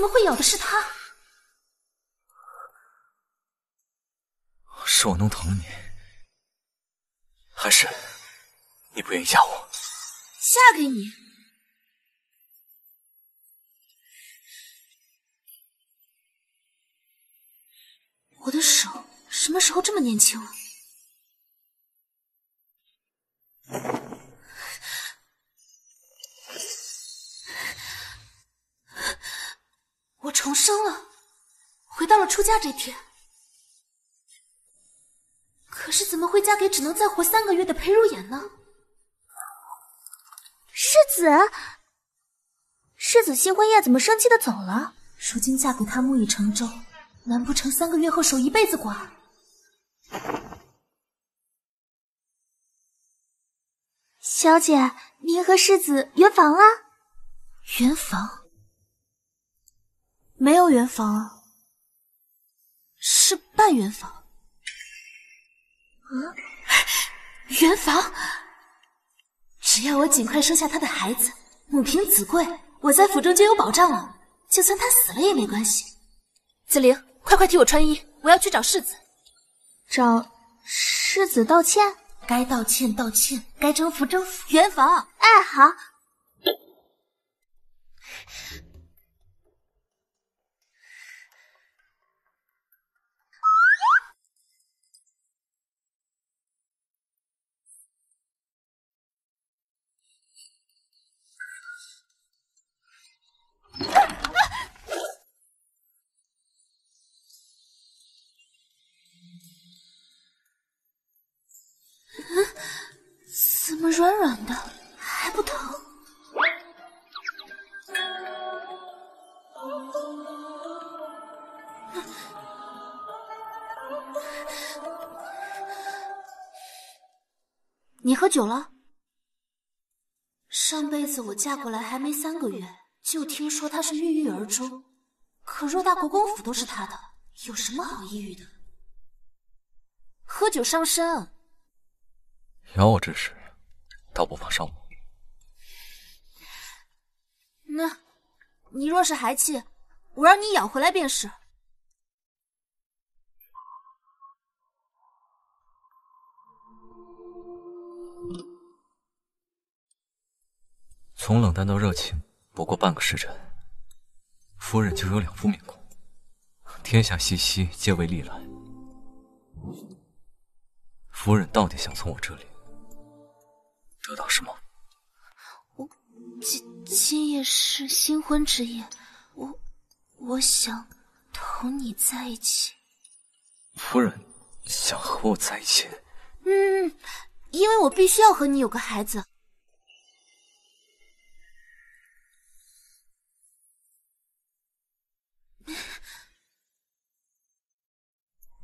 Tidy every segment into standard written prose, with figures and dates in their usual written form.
么会咬的是他？是我弄疼了你，还是你不愿意嫁我？嫁给你？我的手什么时候这么年轻了？我重生了，回到了出嫁这天。可是怎么会嫁给只能再活3个月的裴如妍呢？世子新婚夜怎么生气的走了？如今嫁给他木已成舟，难不成3个月后守一辈子寡？小姐，您和世子圆房了？圆房？没有圆房啊，是半圆房。圆房？只要我尽快生下他的孩子，母凭子贵，我在府中就有保障了。就算他死了也没关系。子玲，快替我穿衣，我要去找世子。找世子道歉？该道歉道歉，该征服征服。圆房。哎，好。怎么软软的，还不疼？你喝酒了？上辈子我嫁过来还没3个月，就听说他是郁郁而终。可若大国公府都是他的，有什么好抑郁的？喝酒伤身。咬我之时，倒不妨伤我。那，你若是还气，我让你咬回来便是。从冷淡到热情，不过半个时辰，夫人就有2副面孔，天下熙熙，皆为利来。夫人到底想从我这里得到什么？今夜是新婚之夜，我想同你在一起。夫人想和我在一起？因为我必须要和你有个孩子。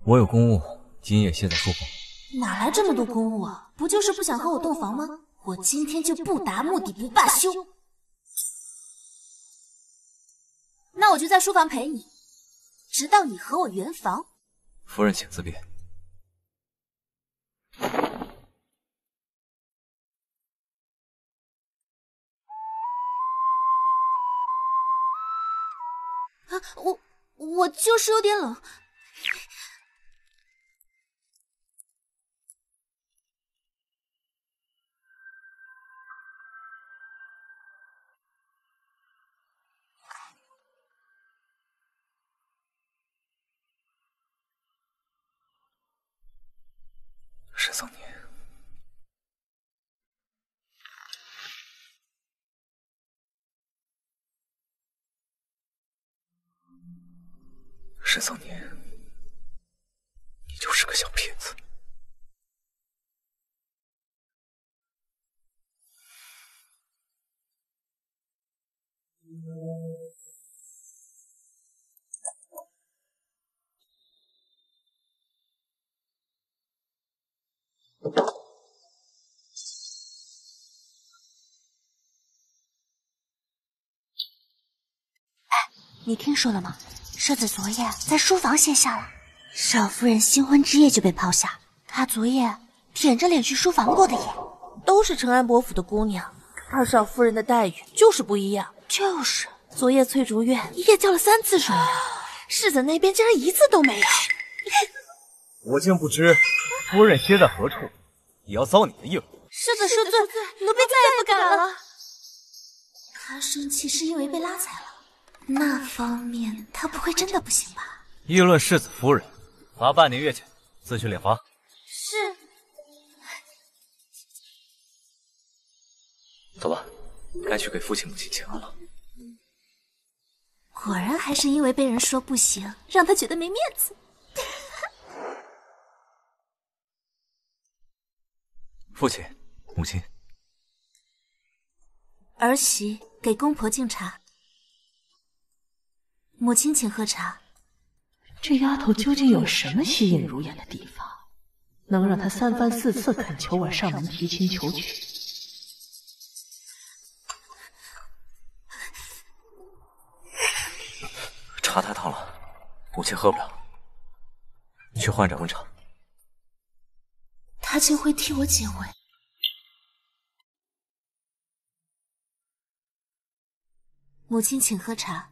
我有公务，今夜歇在书房。哪来这么多公务啊？不就是不想和我洞房吗？我今天就不达目的不罢休。那我就在书房陪你，直到你和我圆房。夫人请自便。我就是有点冷。十三年，13年，你就是个小骗子。你听说了吗？世子昨夜在书房歇下了，少夫人新婚之夜就被抛下，她昨夜舔着脸去书房过的夜。都是承安伯府的姑娘，二少夫人的待遇就是不一样。就是，昨夜翠竹院一夜叫了3次水，世子那边竟然1次都没有。我竟不知夫人歇在何处，也要遭你的应。世子恕罪，奴婢再也不敢了。他生气是因为被拉踩了，那方面他不会真的不行吧？议论世子夫人，罚半年月钱，自去敛罚。是。走吧，该去给父亲母亲请安了。果然还是因为被人说不行，让他觉得没面子。父亲，母亲，儿媳给公婆敬茶，母亲请喝茶。这丫头究竟有什么吸引如眼的地方，能让她3番4次恳求我上门提亲求娶？茶太烫了，母亲喝不了，去换盏温茶。他竟会替我解围。母亲请喝茶。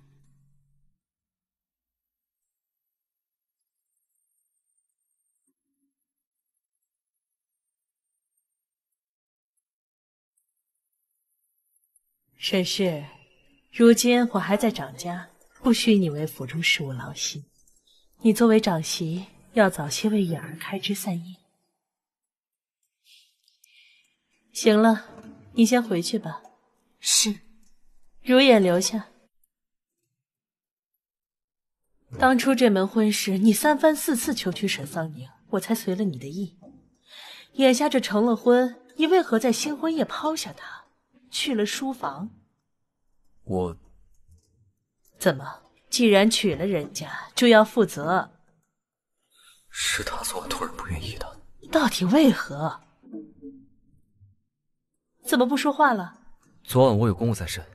沈氏，如今我还在长家，不需你为府中事务劳心。你作为长媳，要早些为允儿开枝散叶。行了，你先回去吧。是。如眼留下。当初这门婚事，你3番4次求娶沈桑宁，我才随了你的意。眼下这成了婚，你为何在新婚夜抛下他，去了书房？我怎么？既然娶了人家，就要负责。是他昨晚突然不愿意的。到底为何？怎么不说话了？昨晚我有公务在身，我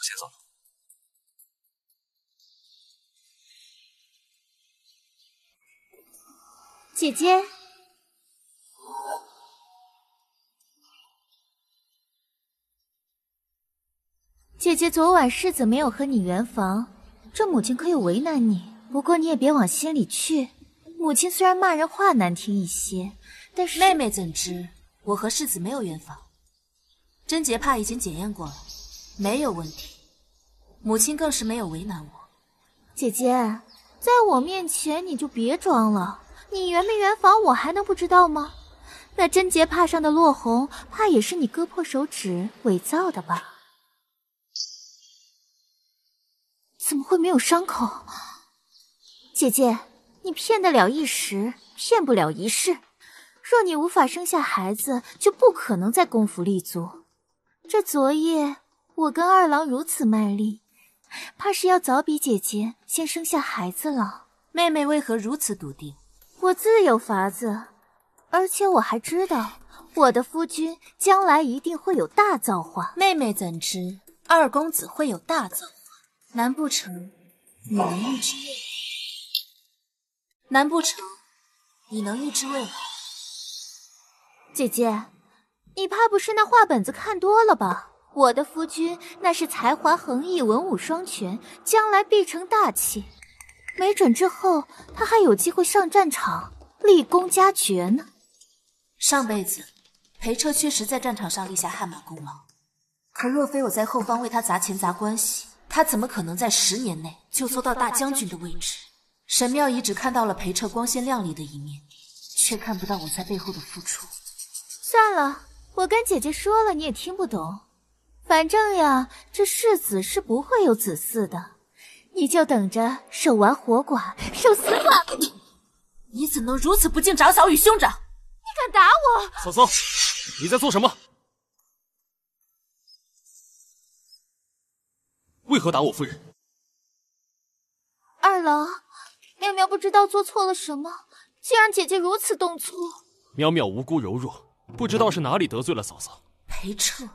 先走了。姐姐，姐姐昨晚世子没有和你圆房，这母亲可有为难你？不过你也别往心里去。母亲虽然骂人话难听一些，但是妹妹怎知我和世子没有圆房？贞洁帕已经检验过了，没有问题。母亲更是没有为难我。姐姐，在我面前你就别装了，你圆没圆房我还能不知道吗？那贞洁帕上的落红，怕也是你割破手指伪造的吧？怎么会没有伤口？姐姐，你骗得了一时，骗不了一世。若你无法生下孩子，就不可能在宫府立足。这昨夜我跟二郎如此卖力，怕是要早比姐姐先生下孩子了。妹妹为何如此笃定？我自有法子，而且我还知道我的夫君将来一定会有大造化。妹妹怎知二公子会有大造化？难不成你能预知未来？难不成你能预知未来？姐姐，你怕不是那画本子看多了吧？我的夫君那是才华横溢，文武双全，将来必成大器。没准之后他还有机会上战场，立功加爵呢。上辈子裴彻确实在战场上立下汗马功劳，可若非我在后方为他砸钱砸关系，他怎么可能在10年内就做到大将军的位置？神庙遗只看到了裴彻光鲜亮丽的一面，却看不到我在背后的付出。算了，我跟姐姐说了你也听不懂。反正呀，这世子是不会有子嗣的，你就等着守完活寡，受死吧！你怎能如此不敬长嫂与兄长？你敢打我！嫂嫂，你在做什么？为何打我夫人？二郎，妙妙不知道做错了什么，竟让姐姐如此动粗。苗苗无辜柔弱，不知道是哪里得罪了嫂嫂。裴彻，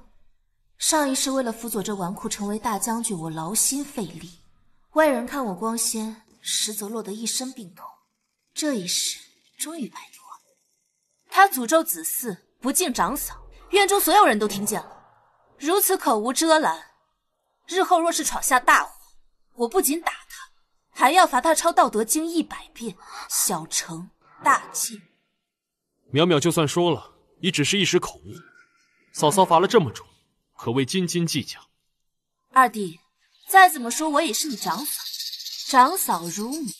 上一世为了辅佐这纨绔成为大将军，我劳心费力，外人看我光鲜，实则落得一身病痛。这一世终于摆脱了。他诅咒子嗣，不敬长嫂，院中所有人都听见了，如此口无遮拦，日后若是闯下大祸，我不仅打他，还要罚他抄《道德经》100遍，小惩大戒。淼淼就算说了，也只是一时口误。嫂嫂罚了这么重，可谓斤斤计较。二弟，再怎么说我也是你长嫂，长嫂如母，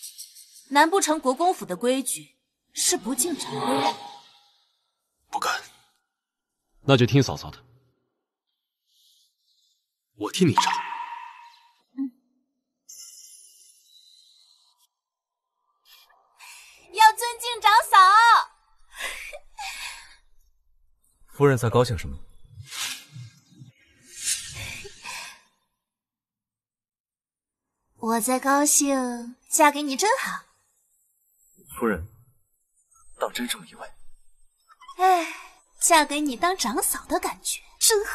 难不成国公府的规矩是不敬长辈？不敢。那就听嫂嫂的，我替你唱。要尊敬长嫂。夫人在高兴什么？我在高兴，嫁给你真好。夫人，当真这么意外？哎，嫁给你当长嫂的感觉真好。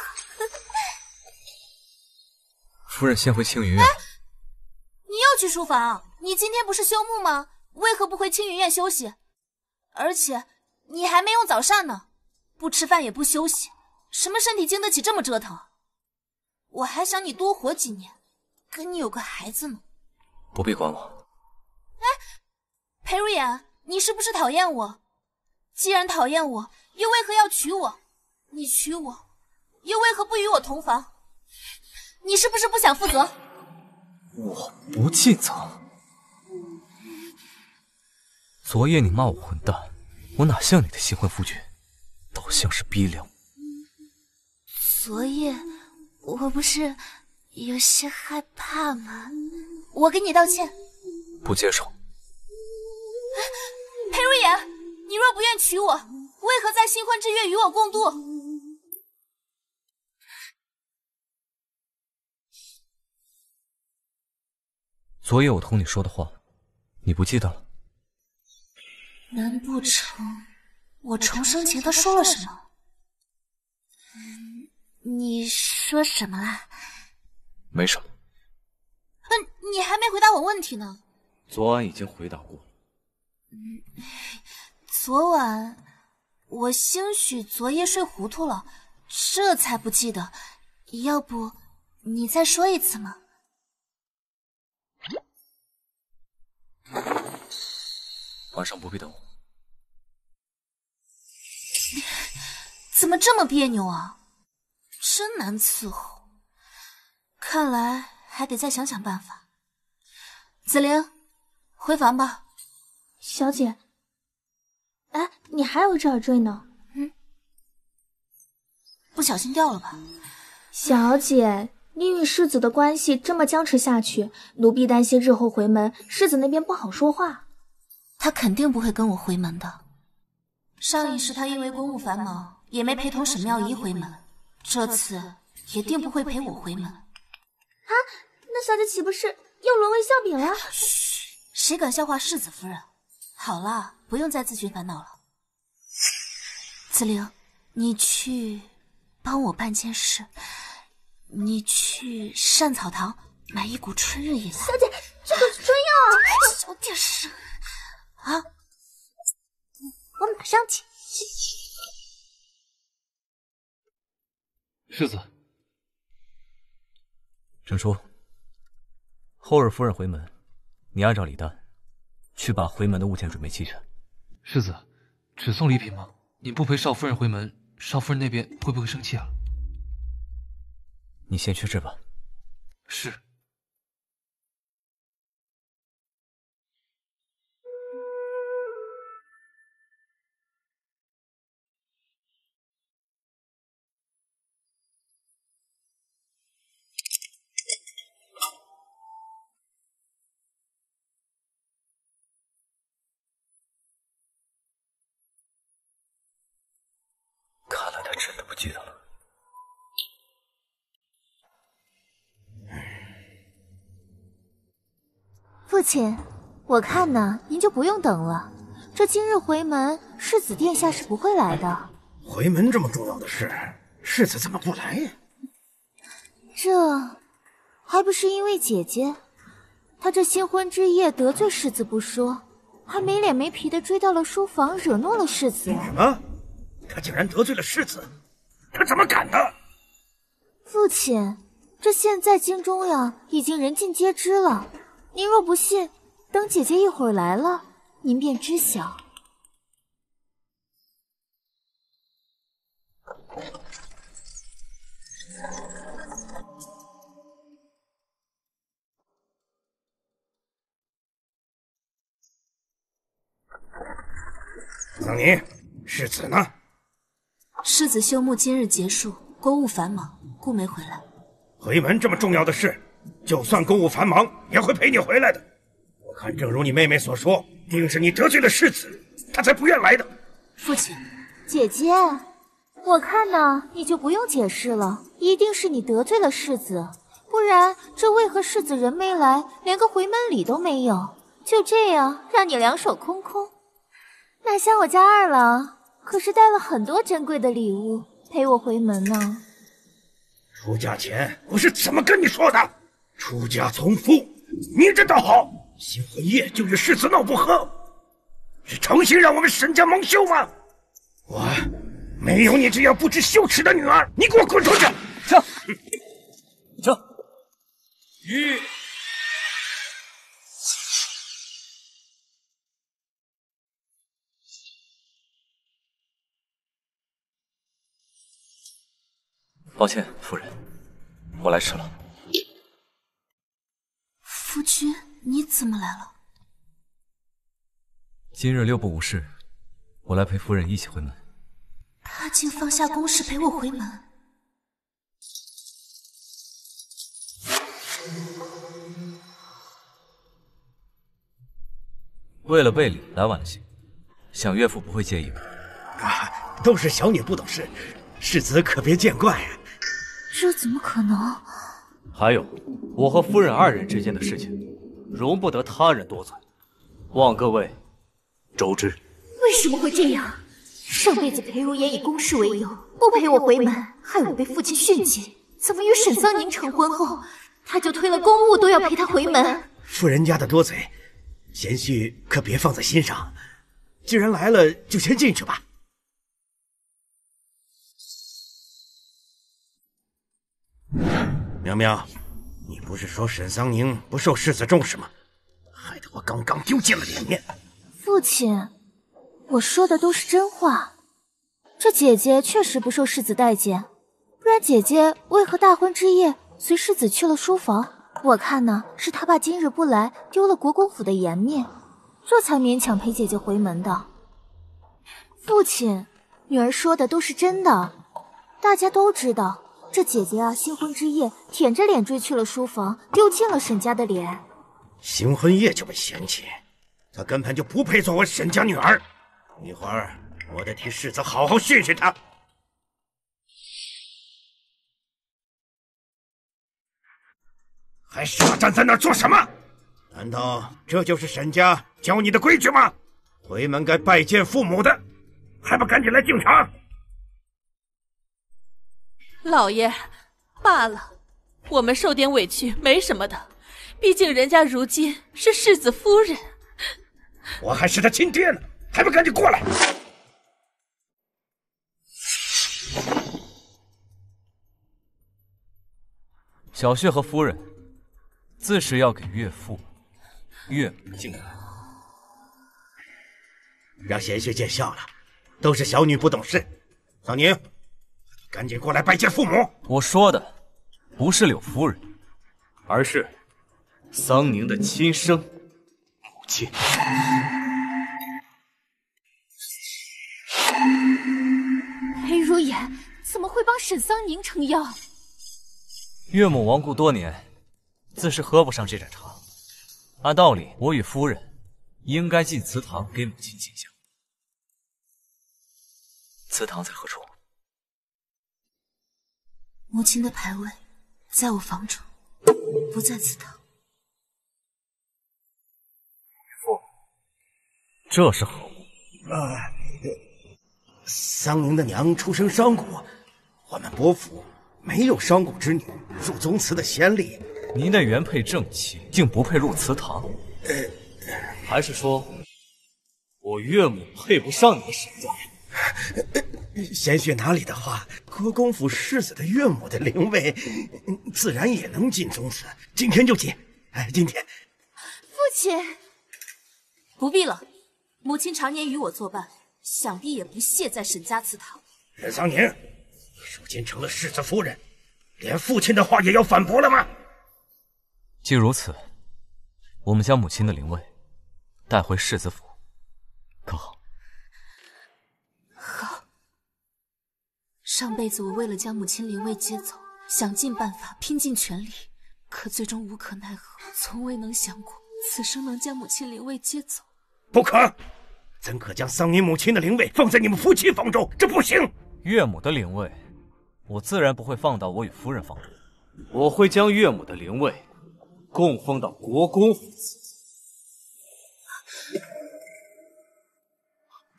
夫人先回青云院。你又去书房？你今天不是休沐吗？为何不回青云院休息？而且你还没用早膳呢，不吃饭也不休息，什么身体经得起这么折腾？我还想你多活几年，跟你有个孩子呢。不必管我。哎，裴如眼，你是不是讨厌我？既然讨厌我，又为何要娶我？你娶我，又为何不与我同房？你是不是不想负责？我不尽责。昨夜你骂我混蛋，我哪像你的新婚夫君，倒像是逼良。昨夜我不是有些害怕吗？我给你道歉。不接受。裴如眼，你若不愿娶我，为何在新婚之月与我共度？昨夜我同你说的话，你不记得了？难不成我重生前他说了什么？你说什么啦？没什么。你还没回答我问题呢。昨晚已经回答过了。昨晚我兴许昨夜睡糊涂了，这才不记得。要不你再说一次吗？晚上不必等我。怎么这么别扭啊？真难伺候。看来还得再想想办法。紫菱，回房吧。小姐，哎，你还有这耳坠呢？不小心掉了吧？小姐，你与世子的关系这么僵持下去，奴婢担心日后回门，世子那边不好说话。他肯定不会跟我回门的。上一世他因为公务繁忙，也没陪同沈妙仪回门，这次也定不会陪我回门。啊，那小姐岂不是又沦为笑柄了？嘘，谁敢笑话世子夫人？好了，不用再自寻烦恼了。紫菱，你去帮我办件事，你去善草堂买一股春日饮来。小姐，这可是春药啊！小点声啊！我马上去。世子，沈叔，后日夫人回门，你按照礼单去把回门的物件准备齐全。世子，只送礼品吗？你不陪少夫人回门，少夫人那边会不会生气啊？你先去这吧。是。看来他真的不记得了。父亲，我看呢，您就不用等了。这今日回门，世子殿下是不会来的。回门这么重要的事，世子怎么不来呀？这还不是因为姐姐，她这新婚之夜得罪世子不说，还没脸没皮的追到了书房，惹怒了世子。什么？他竟然得罪了世子？他怎么敢的？父亲，这现在京中呀，已经人尽皆知了。您若不信，等姐姐一会儿来了，您便知晓。桑宁，世子呢？世子休沐今日结束，公务繁忙，故没回来。回门这么重要的事，就算公务繁忙，也会陪你回来的。我看正如你妹妹所说，定是你得罪了世子，她才不愿来的。父亲，姐姐，我看呢，你就不用解释了，一定是你得罪了世子，不然这为何世子人没来，连个回门礼都没有，就这样让你两手空空？哪像我家二郎，可是带了很多珍贵的礼物陪我回门呢。出嫁前我是怎么跟你说的？出嫁从夫，你这倒好，新婚夜就与世子闹不和，是诚心让我们沈家蒙羞吗？我没有你这样不知羞耻的女儿，你给我滚出去！撤！撤！吁！抱歉，夫人，我来迟了。夫君，你怎么来了？今日6部无事，我来陪夫人一起回门。他竟放下公事陪我回门。为了备礼来晚了些，想岳父不会介意吧？啊，都是小女不懂事，世子可别见怪啊。这怎么可能？还有，我和夫人二人之间的事情，容不得他人多嘴，望各位周知。为什么会这样？上辈子裴如也以公事为由，不陪我回门，害我被父亲训诫。怎么与沈桑宁成婚后，他就推了公务都要陪他回门？夫人家的多嘴，贤婿可别放在心上。既然来了，就先进去吧。苗苗，你不是说沈桑宁不受世子重视吗？害得我刚刚丢尽了脸面。父亲，我说的都是真话。这姐姐确实不受世子待见，不然姐姐为何大婚之夜随世子去了书房？我看呢，是她怕今日不来丢了国公府的颜面，这才勉强陪姐姐回门的。父亲，女儿说的都是真的，大家都知道。这姐姐啊，新婚之夜舔着脸追去了书房，丢尽了沈家的脸。新婚夜就被嫌弃，她根本就不配做我沈家女儿。一会儿我得替世子好好训训她。还傻站在那儿做什么？难道这就是沈家教你的规矩吗？回门该拜见父母的，还不赶紧来敬茶？老爷，罢了，我们受点委屈没什么的，毕竟人家如今是世子夫人。我还是他亲爹呢，还不赶紧过来！小婿和夫人自是要给岳父、岳母敬礼，让贤婿见笑了，都是小女不懂事。桑宁，赶紧过来拜见父母。我说的不是柳夫人，而是桑宁的亲生母亲。裴如也怎么会帮沈桑宁撑腰？岳母亡故多年，自是喝不上这盏茶。按道理，我与夫人应该进祠堂给母亲敬香。祠堂在何处？母亲的牌位在我房中，不在祠堂。父，这是何物？桑宁的娘出身商贾，我们伯府没有商贾之女入宗祠的先例。您的原配正妻竟不配入祠堂？还是说我岳母配不上你的沈家？鲜血哪里的话，国公府世子的岳母的灵位，自然也能进宗祠。今天就进，今天。父亲，不必了。母亲常年与我作伴，想必也不屑在沈家祠堂。任桑宁，你如今成了世子夫人，连父亲的话也要反驳了吗？既如此，我们将母亲的灵位带回世子府，可好？好。上辈子我为了将母亲灵位接走，想尽办法，拼尽全力，可最终无可奈何，从未能想过此生能将母亲灵位接走。不可！怎可将桑尼母亲的灵位放在你们夫妻房中？这不行！岳母的灵位，我自然不会放到我与夫人房中，我会将岳母的灵位供奉到国公府。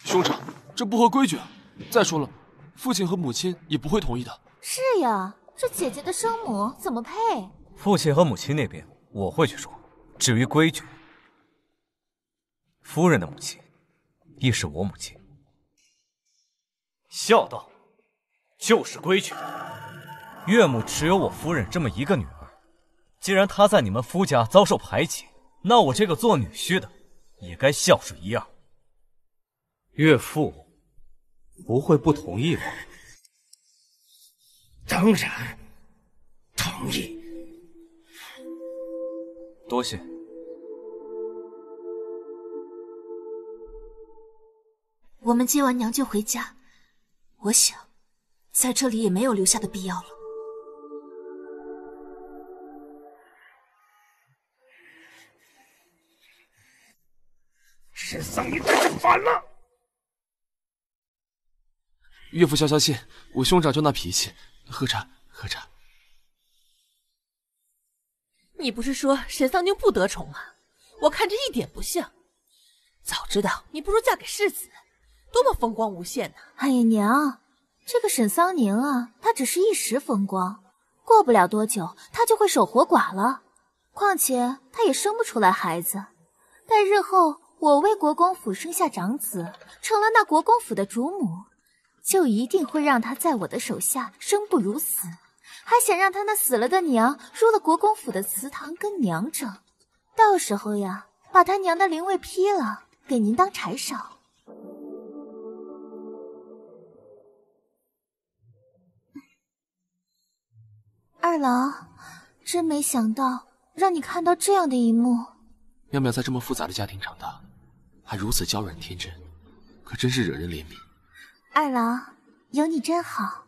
兄长，这不合规矩啊！再说了，父亲和母亲也不会同意的。是呀，这姐姐的生母怎么配？父亲和母亲那边我会去说，至于规矩，夫人的母亲亦是我母亲。孝道就是规矩。岳母只有我夫人这么一个女儿，既然她在你们夫家遭受排挤，那我这个做女婿的也该孝顺一样。岳父不会不同意吧？当然同意。多谢。我们接完娘就回家，我想在这里也没有留下的必要了。沈桑，你真是烦了！岳父消消气，我兄长就那脾气。喝茶，喝茶。你不是说沈桑宁不得宠吗？我看着一点不像。早知道你不如嫁给世子，多么风光无限呢！哎呀，娘，这个沈桑宁啊，她只是一时风光，过不了多久，她就会守活寡了。况且她也生不出来孩子，待日后我为国公府生下长子，成了那国公府的主母，就一定会让她在我的手下生不如死，还想让她那死了的娘入了国公府的祠堂跟娘争。到时候呀，把她娘的灵位劈了，给您当柴烧。二郎，真没想到让你看到这样的一幕。淼淼在这么复杂的家庭长大，还如此娇软天真，可真是惹人怜悯。二郎，有你真好。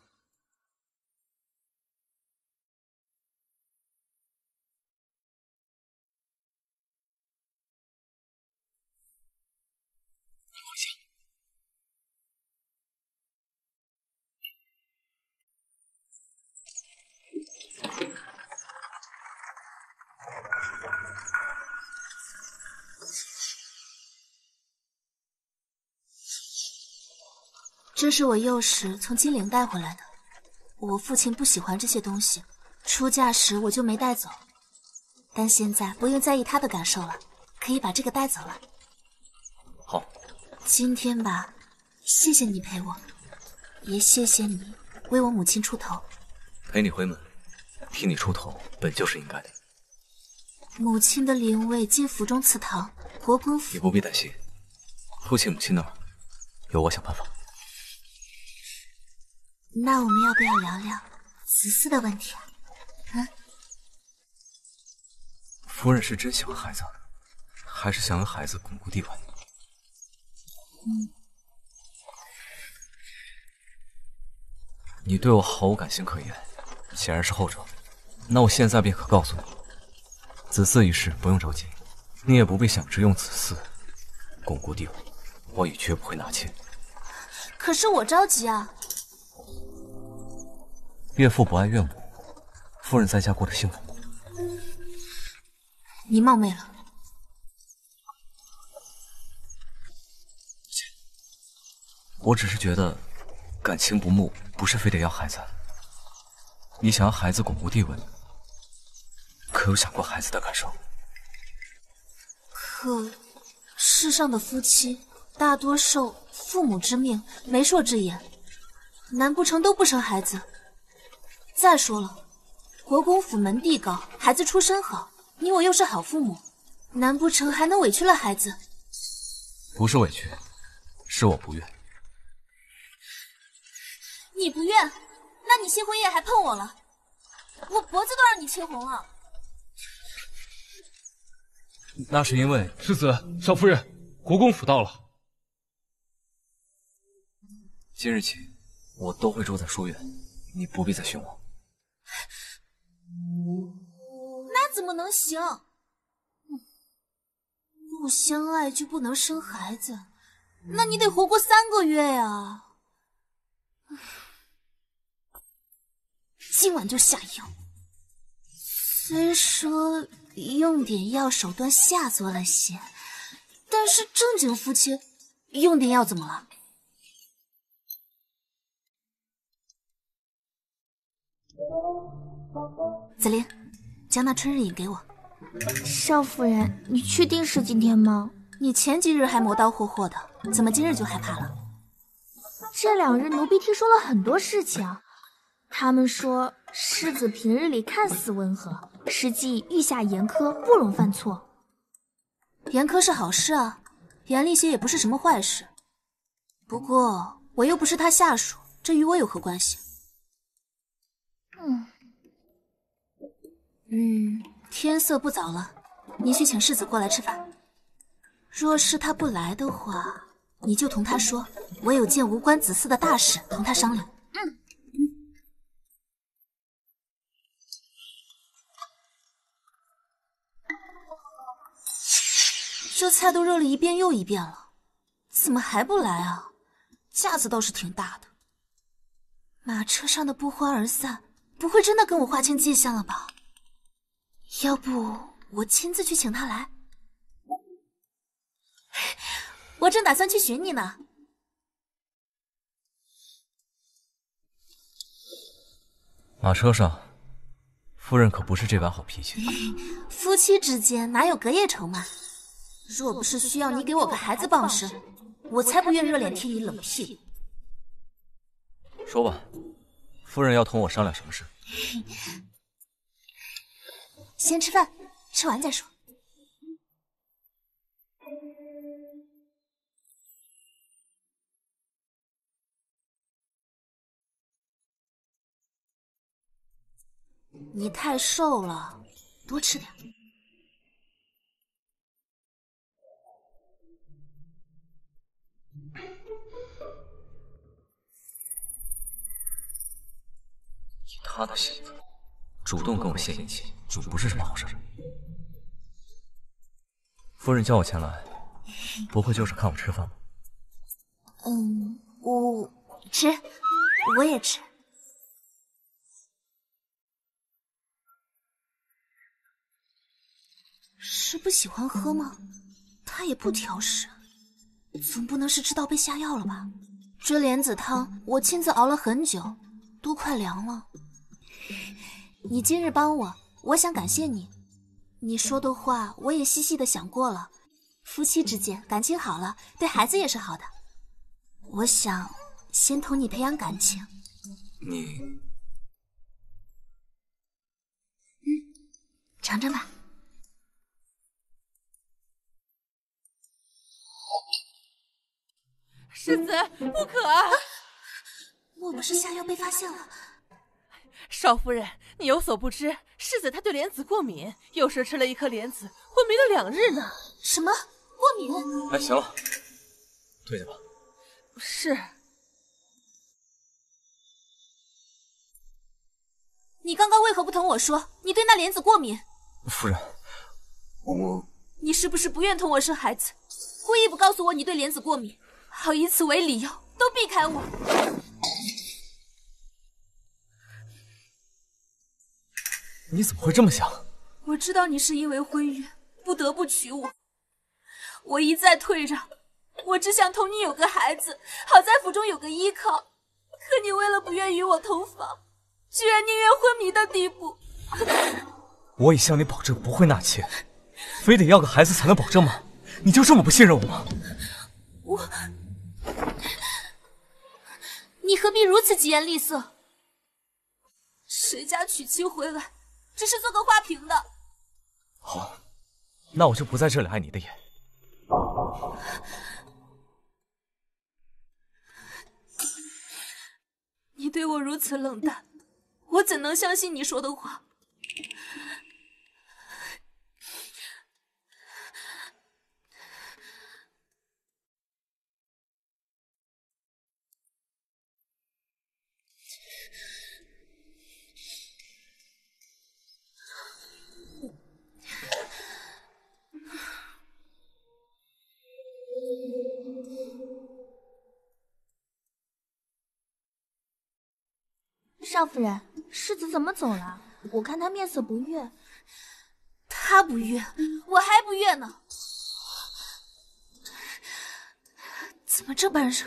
这是我幼时从金陵带回来的，我父亲不喜欢这些东西，出嫁时我就没带走。但现在不用在意他的感受了，可以把这个带走了。好，今天吧，谢谢你陪我，也谢谢你为我母亲出头。陪你回门，替你出头，本就是应该的。母亲的灵位进府中祠堂，国公府你不必担心，父亲母亲那儿有我想办法。那我们要不要聊聊子嗣的问题啊？夫人是真喜欢孩子，还是想让孩子巩固地位？你对我毫无感情可言，显然是后者。那我现在便可告诉你，子嗣一事不用着急，你也不必想着用子嗣巩固地位，我也绝不会纳妾。可是我着急啊！岳父不爱岳母，夫人在家过得幸福吗？你冒昧了。我只是觉得感情不睦，不是非得要孩子。你想要孩子巩固地位，可有想过孩子的感受？可世上的夫妻大多受父母之命、媒妁之言，难不成都不生孩子？再说了，国公府门第高，孩子出身好，你我又是好父母，难不成还能委屈了孩子？不是委屈，是我不愿。你不愿？那你新婚夜还碰我了，我脖子都让你切红了。那是因为世子，少夫人，国公府到了。今日起，我都会住在书院，你不必再寻我。那怎么能行？不相爱就不能生孩子，那你得活过3个月呀！今晚就下药。虽说用点药手段下作了些，但是正经夫妻用点药怎么了？紫菱，将那春日饮给我。少夫人，你确定是今天吗？你前几日还磨刀霍霍的，怎么今日就害怕了？这2日奴婢听说了很多事情，他们说世子平日里看似温和，实际御下严苛，不容犯错。严苛是好事啊，严厉些也不是什么坏事。不过我又不是他下属，这与我有何关系？天色不早了，你去请世子过来吃饭。若是他不来的话，你就同他说，我有件无关子嗣的大事，同他商量。这菜都热了一遍又一遍了，怎么还不来啊？架子倒是挺大的。马车上的不欢而散，不会真的跟我划清界限了吧？要不我亲自去请他来？我正打算去寻你呢。马车上，夫人可不是这般好脾气。夫妻之间哪有隔夜仇嘛？若不是需要你给我个孩子傍身，我才不愿热脸贴你冷屁股。说吧，夫人要同我商量什么事？先吃饭，吃完再说。你太瘦了，多吃点。以他的性子，主动跟我献殷勤，准不是什么好事。夫人叫我前来，不会就是看我吃饭吧？我吃，我也吃。是不喜欢喝吗？他也不挑食，总不能是吃到被下药了吧？这莲子汤我亲自熬了很久，都快凉了。你今日帮我，我想感谢你。你说的话我也细细的想过了，夫妻之间感情好了，对孩子也是好的。我想先同你培养感情。你，尝尝吧。世子，不可！莫不是下药被发现了？少夫人，你有所不知，世子他对莲子过敏，又是吃了一颗莲子，昏迷了2日呢。什么？过敏？哎，行了，退下吧。是。你刚刚为何不同我说你对那莲子过敏？夫人，你是不是不愿同我生孩子，故意不告诉我你对莲子过敏，好以此为理由都避开我？你怎么会这么想？我知道你是因为婚约不得不娶我，我一再退让，我只想同你有个孩子，好在府中有个依靠。可你为了不愿与我同房，居然宁愿昏迷的地步。我已向你保证不会纳妾，非得要个孩子才能保证吗？你就这么不信任我吗？你你何必如此疾言厉色？谁家娶妻回来，只是做个花瓶的。好，那我就不在这里碍你的眼。你对我如此冷淡，我怎能相信你说的话？少夫人，世子怎么走了？我看他面色不悦。他不悦，我还不悦呢。怎么这般热？少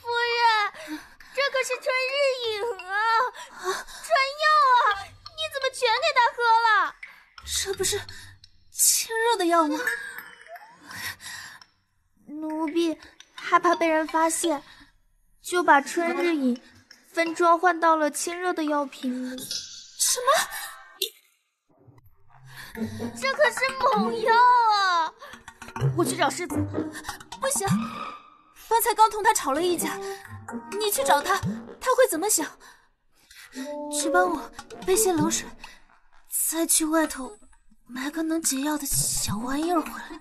夫人，这可是春日饮啊，春药啊，你怎么全给他喝了？这不是清热的药吗？奴婢害怕被人发现，就把春日饮分装换到了清热的药瓶里。什么？这可是猛药啊！我去找世子。不行，方才刚同他吵了一架，你去找他，他会怎么想？去帮我备些冷水，再去外头买个能解药的小玩意儿回来。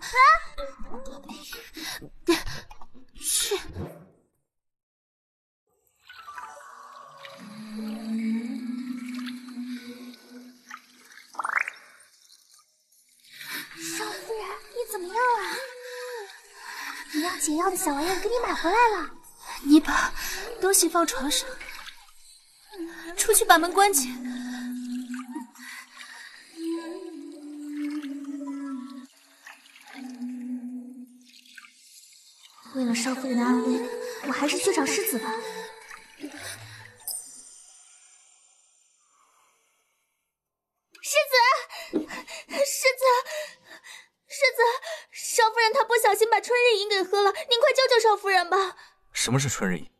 去。少夫人，你怎么样啊？你要解药的小玩意儿给你买回来了。你把东西放床上，出去把门关紧。为了少夫人的安危，我还是去找世子吧。世子，少夫人她不小心把春日饮给喝了，您快救救少夫人吧！什么是春日饮？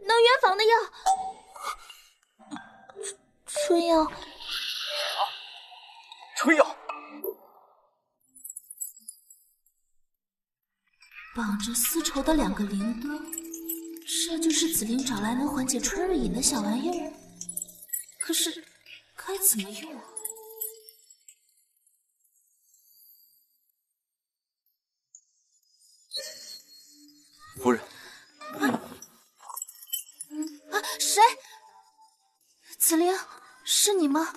能圆房的药。春药。春药。绑着丝绸的2个铃铛，这就是紫菱找来能缓解春日饮的小玩意儿。可是该怎么用啊？夫人。谁？紫菱，是你吗？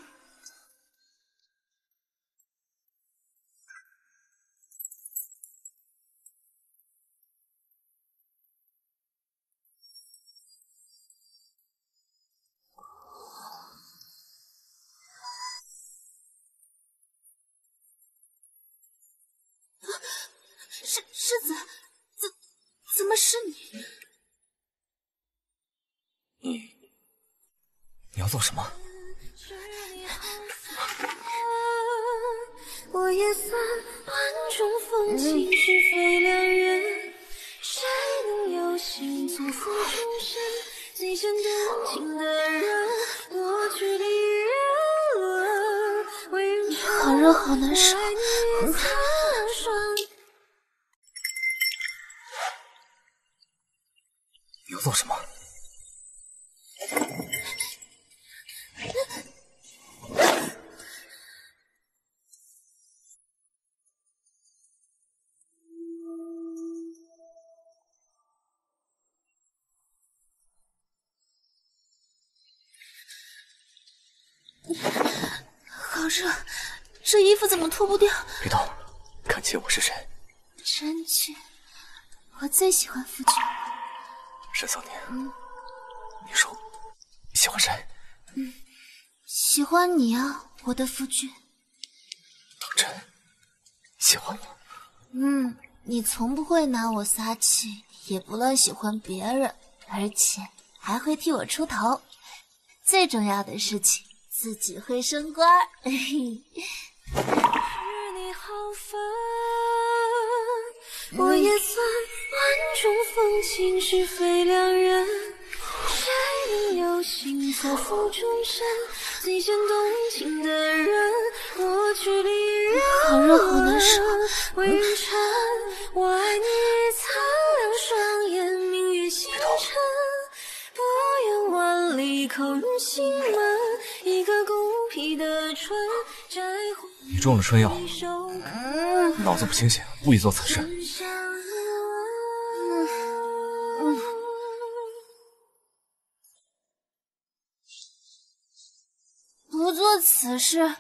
世子，怎么是你？你要做什么？我也算万种风情，是非良缘，谁能有幸做负终身？最见动情的人，过去的人文，好热，好难受。你要做什么？好热，这衣服怎么脱不掉？别动，看清我是谁。真俊，我最喜欢夫君。沈少年，你说你喜欢谁？喜欢你啊，我的夫君。当真喜欢我？你从不会拿我撒气，也不乱喜欢别人，而且还会替我出头。最重要的事情，自己会升官。是你好烦，也算万种风情，是非两人。谁能有幸错付终身？最先动情的人，过去里人好热，好难受。为人臣，我爱你，擦亮双眼，明月星辰。不远万里，口入心门。一个孤僻的春，摘花。你中了春药，脑子不清醒，不宜做此事。不做此事，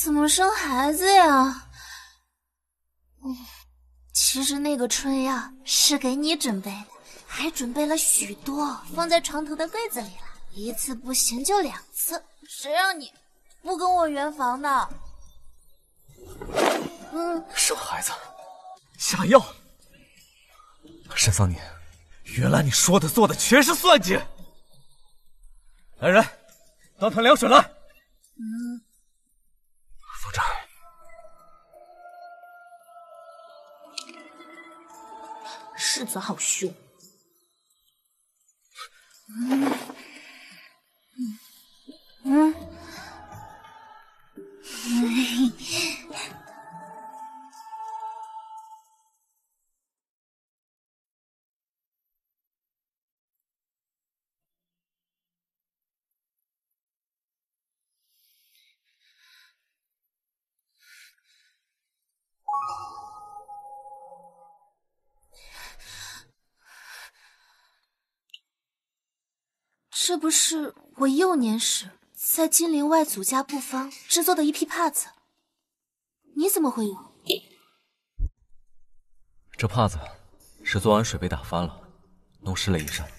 怎么生孩子呀？其实那个春药是给你准备的，还准备了许多，放在床头的柜子里了。一次不行就2次，谁让你不跟我圆房的？生孩子，下药。沈桑尼，原来你说的做的全是算计。来人，当堂凉水来。方丈，世子好凶。这不是我幼年时在金陵外祖家布坊制作的一匹帕子，你怎么会有？这帕子是昨晚水被打翻了，弄湿了衣衫，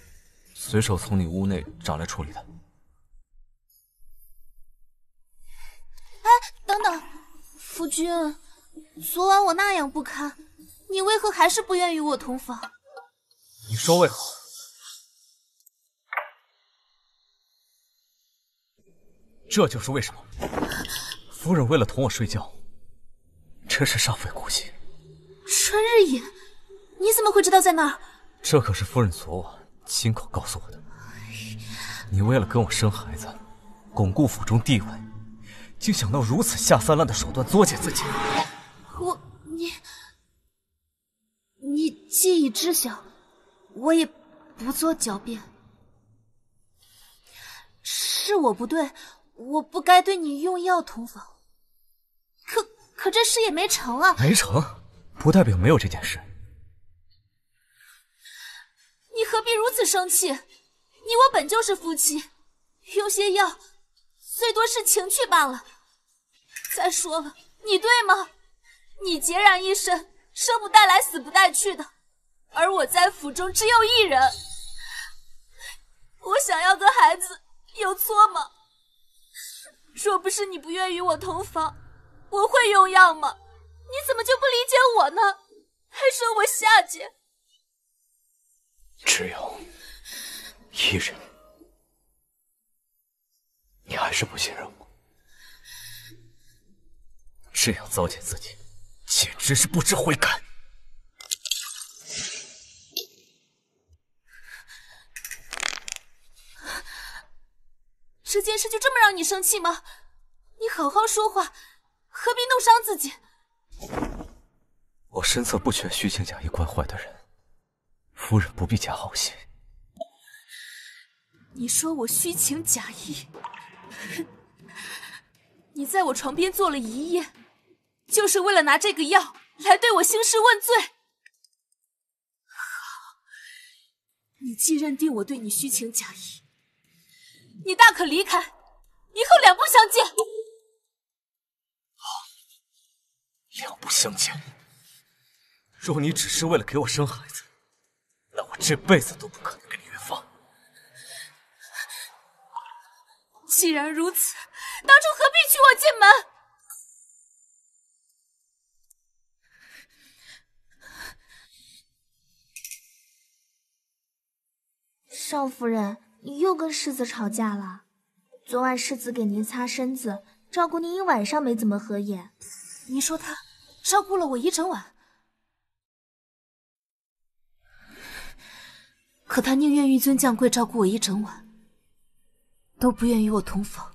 随手从你屋内找来处理的。哎，等等，夫君，昨晚我那样不堪，你为何还是不愿与我同房？你说为何？这就是为什么。夫人为了同我睡觉，真是煞费苦心。春日隐，你怎么会知道在那儿？这可是夫人昨晚亲口告诉我的。你为了跟我生孩子，巩固府中地位，竟想到如此下三滥的手段作践自己。你既已知晓，我也不做狡辩。是我不对，我不该对你用药同房。可这事也没成啊！没成，不代表没有这件事。你何必如此生气？你我本就是夫妻，用些药，最多是情趣罢了。再说了，你对吗？你孑然一身，生不带来，死不带去的，而我在府中只有一人。我想要个孩子，有错吗？若不是你不愿与我同房，我会用药吗？你怎么就不理解我呢？还说我下贱。只有一人，你还是不信任我？这样糟践自己，简直是不知悔改。这件事就这么让你生气吗？你好好说话，何必弄伤自己？我身侧不缺虚情假意惯坏的人，夫人不必假好心。你说我虚情假意？你在我床边坐了一夜，就是为了拿这个药来对我兴师问罪。好，你既认定我对你虚情假意，你大可离开，以后两不相见。好，两不相见。若你只是为了给我生孩子，那我这辈子都不可能跟你圆房。既然如此，当初何必娶我进门？少夫人，你又跟世子吵架了。昨晚世子给您擦身子，照顾您一晚上，没怎么合眼。你说他照顾了我一整晚？可他宁愿纡尊降贵照顾我一整晚，都不愿与我同房。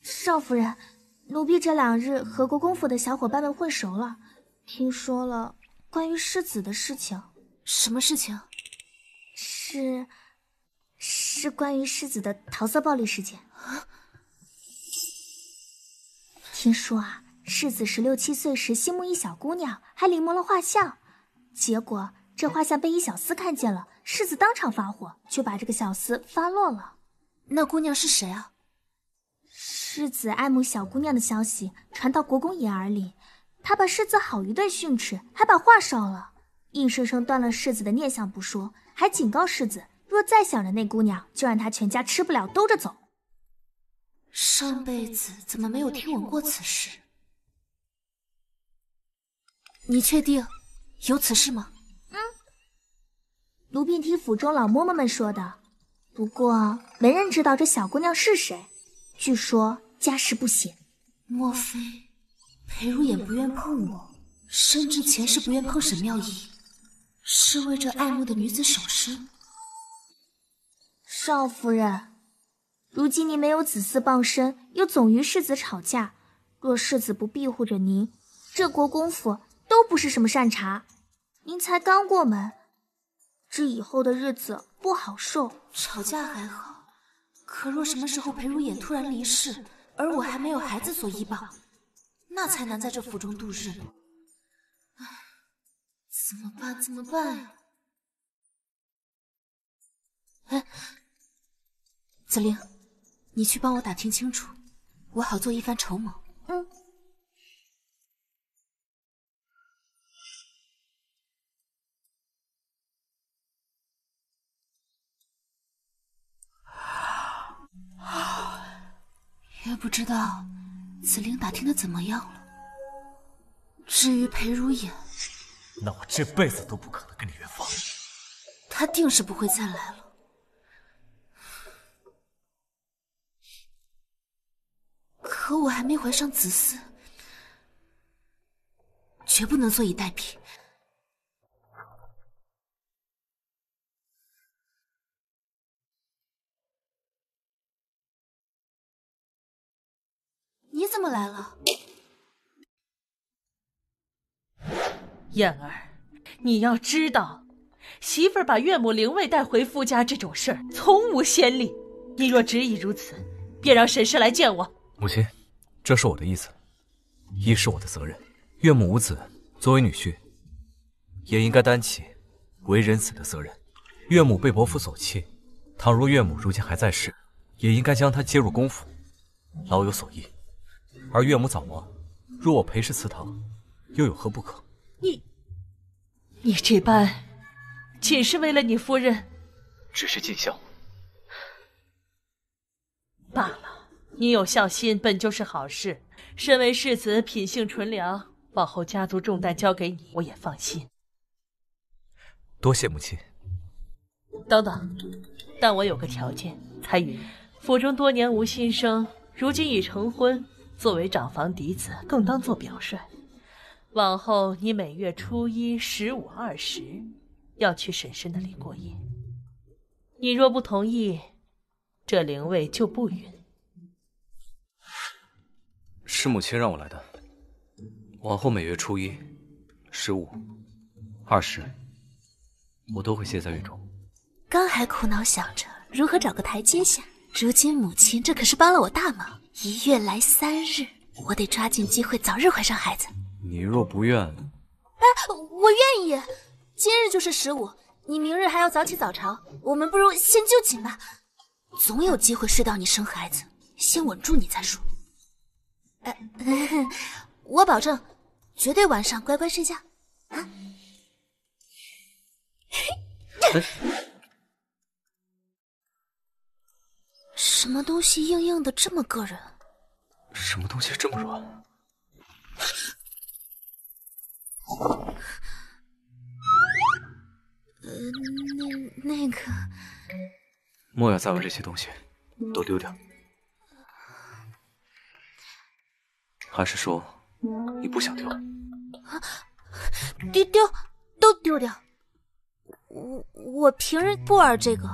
少夫人，奴婢这2日和国公府的小伙伴们混熟了，听说了关于世子的事情。什么事情？是关于世子的桃色暴力事件。听说啊，世子16、17岁时心目一小姑娘，还临摹了画像，结果这画像被一小厮看见了，世子当场发火，就把这个小厮发落了。那姑娘是谁啊？世子爱慕小姑娘的消息传到国公爷耳里，他把世子好一顿训斥，还把画烧了，硬生生断了世子的念想不说，还警告世子，若再想着那姑娘，就让他全家吃不了兜着走。上辈子怎么没有听闻过此事？你确定有此事吗？奴婢听府中老嬷嬷们说的，不过没人知道这小姑娘是谁，据说家世不显。莫非裴如眼不愿碰我，甚至前世不愿碰沈妙仪，是为这爱慕的女子守身？少夫人，如今您没有子嗣傍身，又总与世子吵架，若世子不庇护着您，这国公府都不是什么善茬。您才刚过门，这以后的日子不好受。吵架还好，可若什么时候裴如眼突然离世，而我还没有孩子所依傍，那才难在这府中度日。唉，怎么办？怎么办呀？哎，子玲，你去帮我打听清楚，我好做一番筹谋。也不知道子玲打听的怎么样了。至于裴如眼，那我这辈子都不可能跟你圆房。他定是不会再来了。可我还没怀上子嗣，绝不能坐以待毙。你怎么来了？燕儿，你要知道，媳妇儿把岳母灵位带回夫家这种事儿从无先例。你若执意如此，便让沈氏来见我。母亲，这是我的意思，一是我的责任，岳母无子，作为女婿，也应该担起为人子的责任。岳母被伯父所弃，倘若岳母如今还在世，也应该将她接入公府，老有所依。而岳母早亡，若我裴氏祠堂，又有何不可？你这般，仅是为了你夫人？只是尽孝。罢了，你有孝心本就是好事。身为世子，品性纯良，往后家族重担交给你，我也放心。多谢母亲。等等，但我有个条件，彩云，府中多年无新生，如今已成婚，作为长房嫡子，更当做表率。往后你每月初1、15、20要去沈氏那里过夜。你若不同意，这灵位就不允。是母亲让我来的，往后每月初1、15、20，我都会歇在院中。刚还苦恼想着如何找个台阶下，如今母亲这可是帮了我大忙，1月来3日，我得抓紧机会早日怀上孩子。你若不愿，我愿意。今日就是15，你明日还要早起早朝，我们不如先就寝吧，总有机会睡到你生孩子，先稳住你再说。我保证，绝对晚上乖乖睡觉。啊！什么东西硬硬的这么硌人？什么东西这么软？那个，莫要再玩这些东西，都丢掉。还是说你不想丢？丢，都丢掉。我平日不玩这个，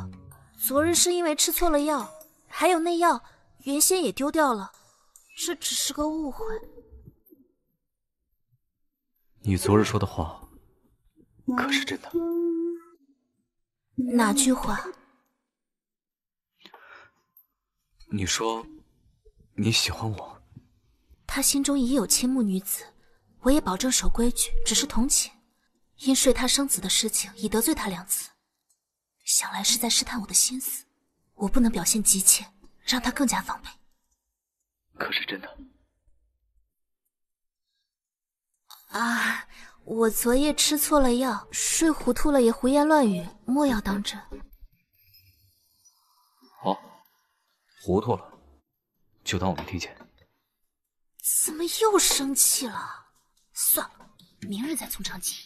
昨日是因为吃错了药，还有那药原先也丢掉了，这只是个误会。你昨日说的话可是真的？哪句话？你说你喜欢我。他心中已有倾慕女子，我也保证守规矩，只是同情。因睡他生子的事情已得罪他2次，想来是在试探我的心思，我不能表现急切，让他更加防备。可是真的？啊，我昨夜吃错了药，睡糊涂了也胡言乱语，莫要当真。好，糊涂了，就当我没听见。怎么又生气了？算了，明日再从长计议。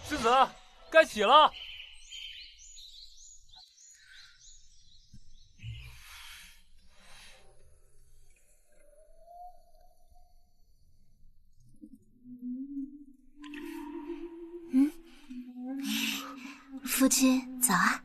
世子，该起了。夫君早啊。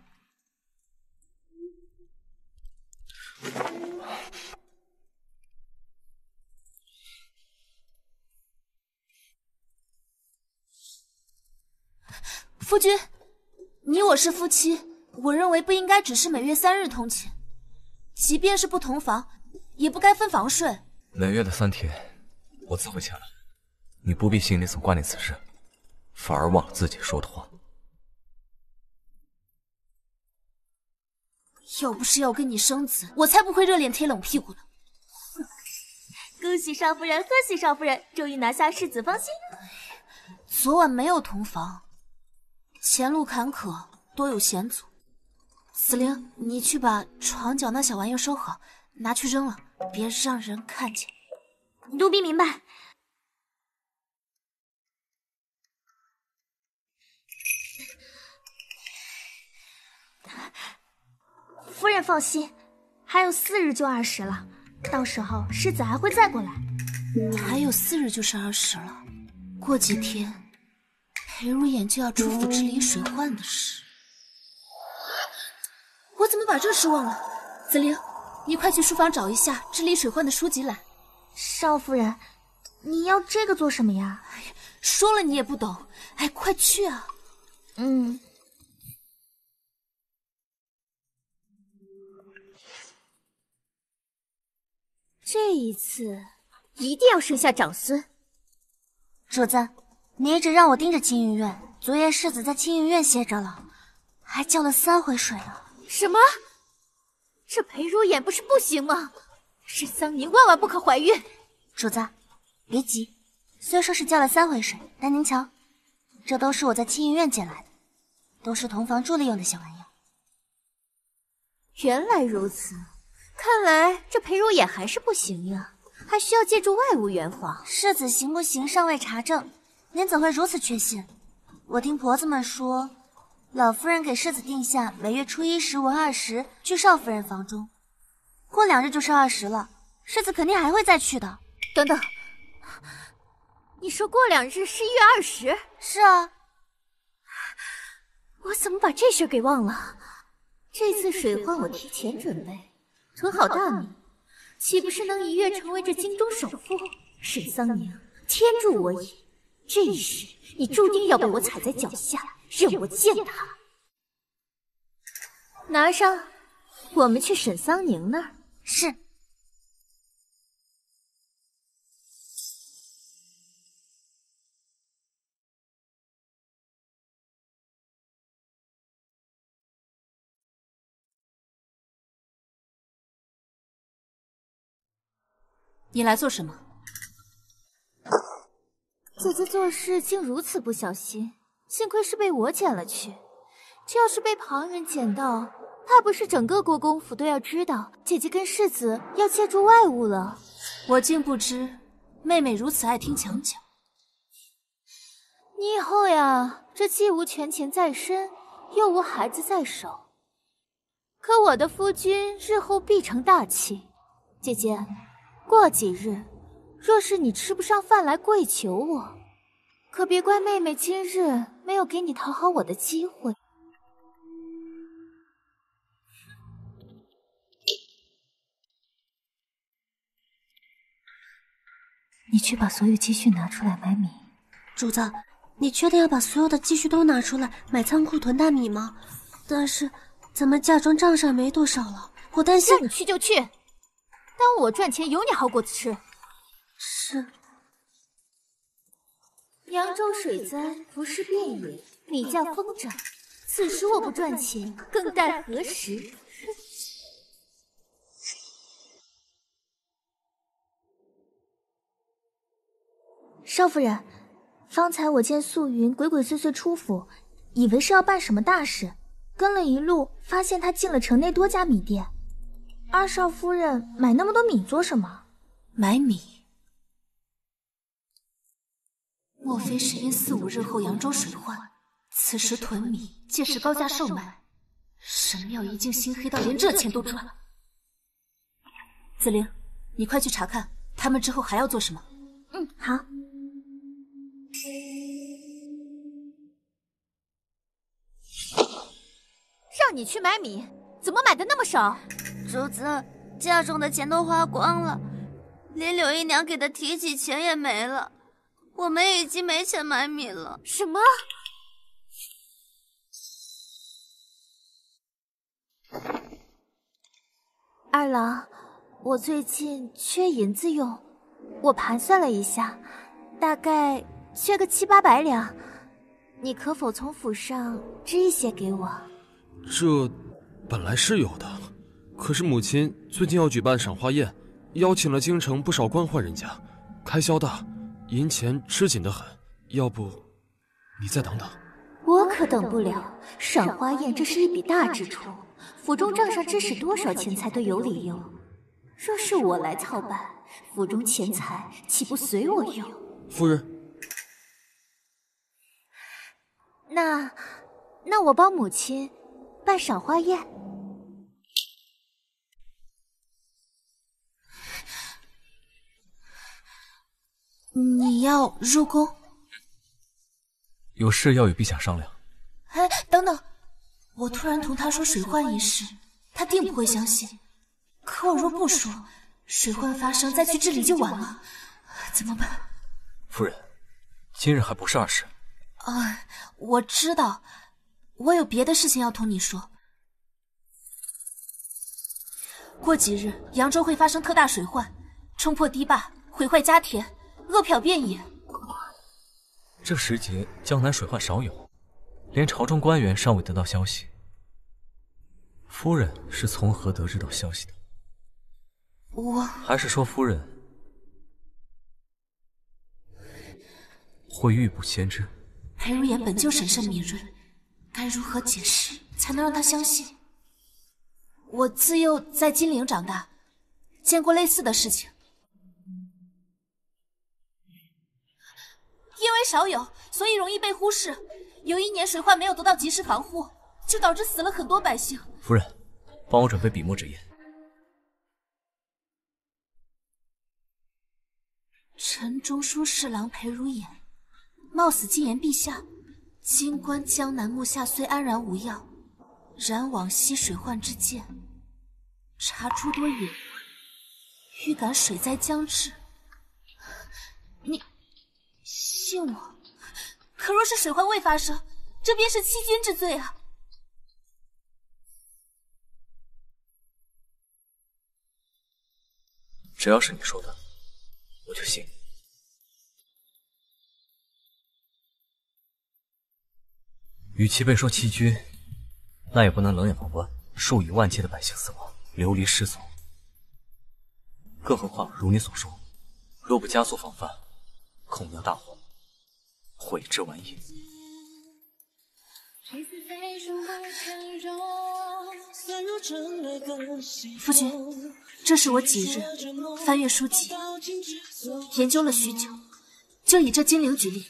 夫君，你我是夫妻，我认为不应该只是每月3日通寝，即便是不同房，也不该分房睡。每月的3天，我自会前来，你不必心里总挂念此事，反而忘了自己说的话。要不是要跟你生子，我才不会热脸贴冷屁股呢。恭喜少夫人，贺喜少夫人，终于拿下世子芳心。昨晚没有同房，前路坎坷，多有险阻。紫菱，你去把床角那小玩意收好，拿去扔了，别让人看见。奴婢明白。夫人放心，还有4日就20了，到时候世子还会再过来。还有4日就是20了，过几天裴如眼就要出府治理水患的事。我怎么把这事忘了？紫菱，你快去书房找一下治理水患的书籍来。少夫人，你要这个做什么呀？说了你也不懂，哎，快去啊！这一次一定要生下长孙。主子，你一直让我盯着青云院，昨夜世子在青云院歇着了，还叫了3回水了。什么？这裴如眼不是不行吗？沈桑宁万万不可怀孕。主子，别急，虽说是叫了3回水，但您瞧，这都是我在青云院捡来的，都是同房助力用的小玩意。原来如此，看来这裴如眼还是不行呀，还需要借助外物圆房。世子行不行尚未查证，您怎会如此确信？我听婆子们说，老夫人给世子定下每月初1、15、20去少夫人房中，过2日就是20了，世子肯定还会再去的。等等，你说过2日是1月20？是啊。我怎么把这事给忘了？这次水患我提前准备，存好大米，岂不是能一跃成为这京中首富？沈桑宁，天助我也！这一世你注定要被我踩在脚下，任我践踏。拿上，我们去沈桑宁那儿。是。你来做什么？姐姐做事竟如此不小心，幸亏是被我捡了去。这要是被旁人捡到，怕不是整个国公府都要知道姐姐跟世子要借助外物了。我竟不知妹妹如此爱听墙角。你以后呀，这既无权钱在身，又无孩子在手，可我的夫君日后必成大器。姐姐，过几日，若是你吃不上饭来跪求我，可别怪妹妹今日没有给你讨好我的机会。你去把所有积蓄拿出来买米。主子，你确定要把所有的积蓄都拿出来买仓库囤大米吗？但是咱们嫁妆账上没多少了，我担心。让你去就去，耽误我赚钱有你好果子吃。是。扬州水灾，浮尸遍野，米价疯涨，此时我不赚钱，更待何时？少夫人，方才我见素云鬼鬼祟祟出府，以为是要办什么大事，跟了一路，发现她进了城内多家米店。二少夫人买那么多米做什么？买米？莫非是因4、5日后扬州水患，此时囤米，届时高价售卖？神庙一竟心黑到连这钱都赚。紫菱，你快去查看，他们之后还要做什么？嗯，好。让你去买米，怎么买的那么少？主子，嫁妆的钱都花光了，连柳姨娘给的提起钱也没了，我们已经没钱买米了。什么？二郎，我最近缺银子用，我盘算了一下，大概缺个7、800两，你可否从府上支一些给我？这本来是有的，可是母亲最近要举办赏花宴，邀请了京城不少官宦人家，开销大，银钱吃紧得很。要不你再等等。我可等不了，赏花宴这是一笔大支出，府中账上支使多少钱财都有理由。若是我来操办，府中钱财岂不随我用？夫人，那我帮母亲办赏花宴。你要入宫？有事要与陛下商量。哎，等等！我突然同他说水患一事，他定不会相信。可我若不说，水患发生再去治理就晚了，怎么办？夫人，今日还不是2时。我知道，我有别的事情要同你说。过几日，扬州会发生特大水患，冲破堤坝，毁坏家田，饿殍遍野。这时节，江南水患少有，连朝中官员尚未得到消息。夫人是从何得知到消息的？还是说夫人会预卜先知？裴如言本就神圣敏锐，该如何解释才能让他相信？我自幼在金陵长大，见过类似的事情。因为少有，所以容易被忽视。有1年水患没有得到及时防护，就导致死了很多百姓。夫人，帮我准备笔墨纸砚。陈中书侍郎裴如言，貌似进言陛下，今观江南目下虽安然无恙，燃往昔水患之剑，查诸多隐患，预感水灾将至。你信我？可若是水患未发生，这便是欺君之罪啊！只要是你说的，我就信。与其被说欺君，那也不能冷眼旁观数以万计的百姓死亡，流离失所。更何况如你所说，若不加速防范，恐酿大祸，悔之晚矣。夫君，这是我几日翻阅书籍，研究了许久，就以这金陵举例。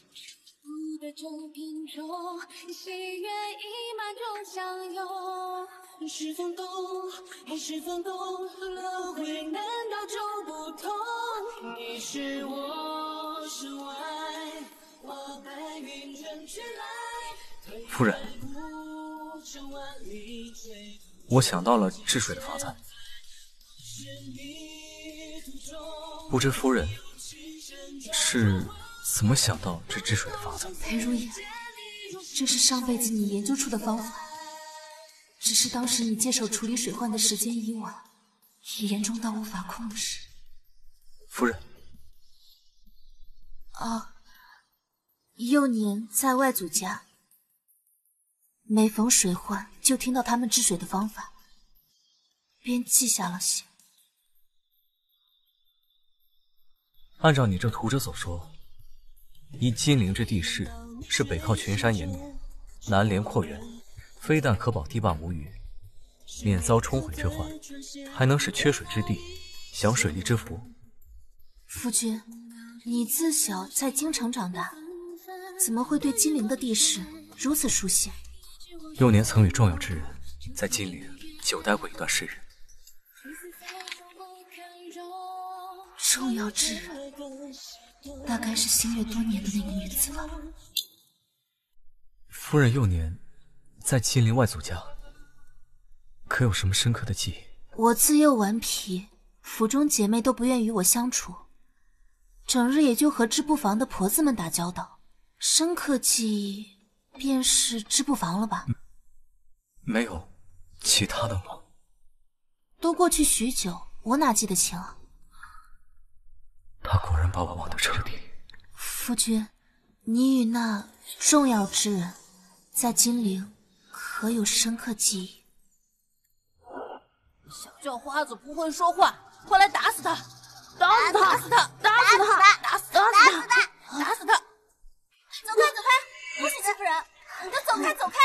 夫人，我想到了治水的法子，不知夫人是怎么想到这治水的法子？裴如也，这是上辈子你研究出的方法，只是当时你接手处理水患的时间已晚，也严重到无法控制。夫人，幼年在外祖家，每逢水患就听到他们治水的方法，便记下了些。按照你这图者所说，依金陵之地势，是北靠群山延绵，南连阔源，非但可保堤坝无虞，免遭冲毁之患，还能使缺水之地享水利之福。夫君，你自小在京城长大，怎么会对金陵的地势如此熟悉？幼年曾与重要之人在金陵久待过一段时日。重要之人，大概是心悦多年的那个女子吧。夫人幼年在金陵外祖家，可有什么深刻的记忆？我自幼顽皮，府中姐妹都不愿与我相处，整日也就和织布房的婆子们打交道。深刻记忆便是织布房了吧？没有其他的吗？都过去许久，我哪记得清啊？他果然把我忘得彻底。夫君，你与那重要之人在金陵可有深刻记忆？小叫花子不会说话，快来打死他！打死他！打死他！打死他！打死他！打死他！走开，走开！不许欺负人！你就走开，走开！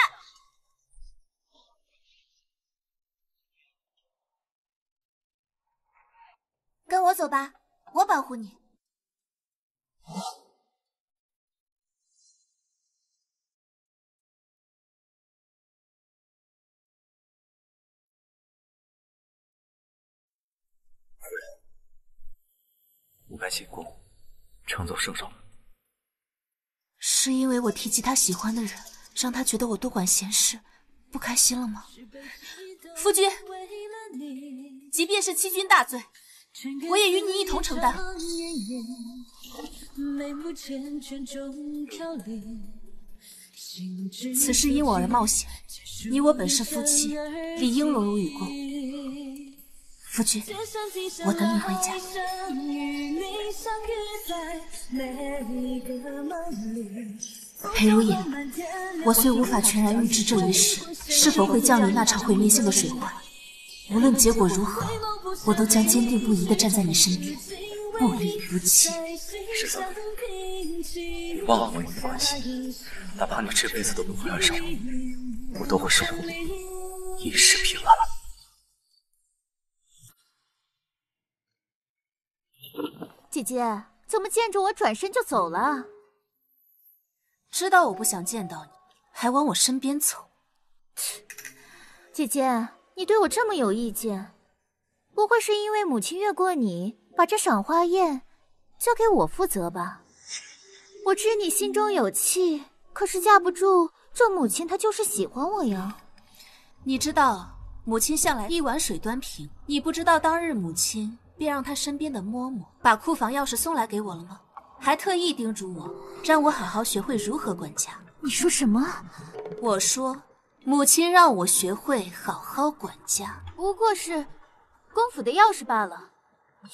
跟我走吧，我保护你。我该进宫称奏圣上了。是因为我提及他喜欢的人，让他觉得我多管闲事，不开心了吗？夫君，即便是欺君大罪，我也与你一同承担。此事因我而冒险，你我本是夫妻，理应荣辱与共。夫君，我等你回家。裴如也，我虽无法全然预知这一世是否会降临那场毁灭性的水患，无论结果如何，我都将坚定不移地站在你身边，不离不弃。十三，你忘了我也没关系，哪怕你这辈子都不会爱上我，我都会守护你，一世平安。姐姐，怎么见着我转身就走了？知道我不想见到你，还往我身边凑。姐姐，你对我这么有意见，不会是因为母亲越过你，把这赏花宴交给我负责吧？我知你心中有气，可是架不住这母亲她就是喜欢我呀。你知道，母亲向来一碗水端平。你不知道当日母亲便让她身边的嬷嬷把库房钥匙送来给我了吗？还特意叮嘱我，让我好好学会如何管家。你说什么？我说，母亲让我学会好好管家。不过是公府的钥匙罢了，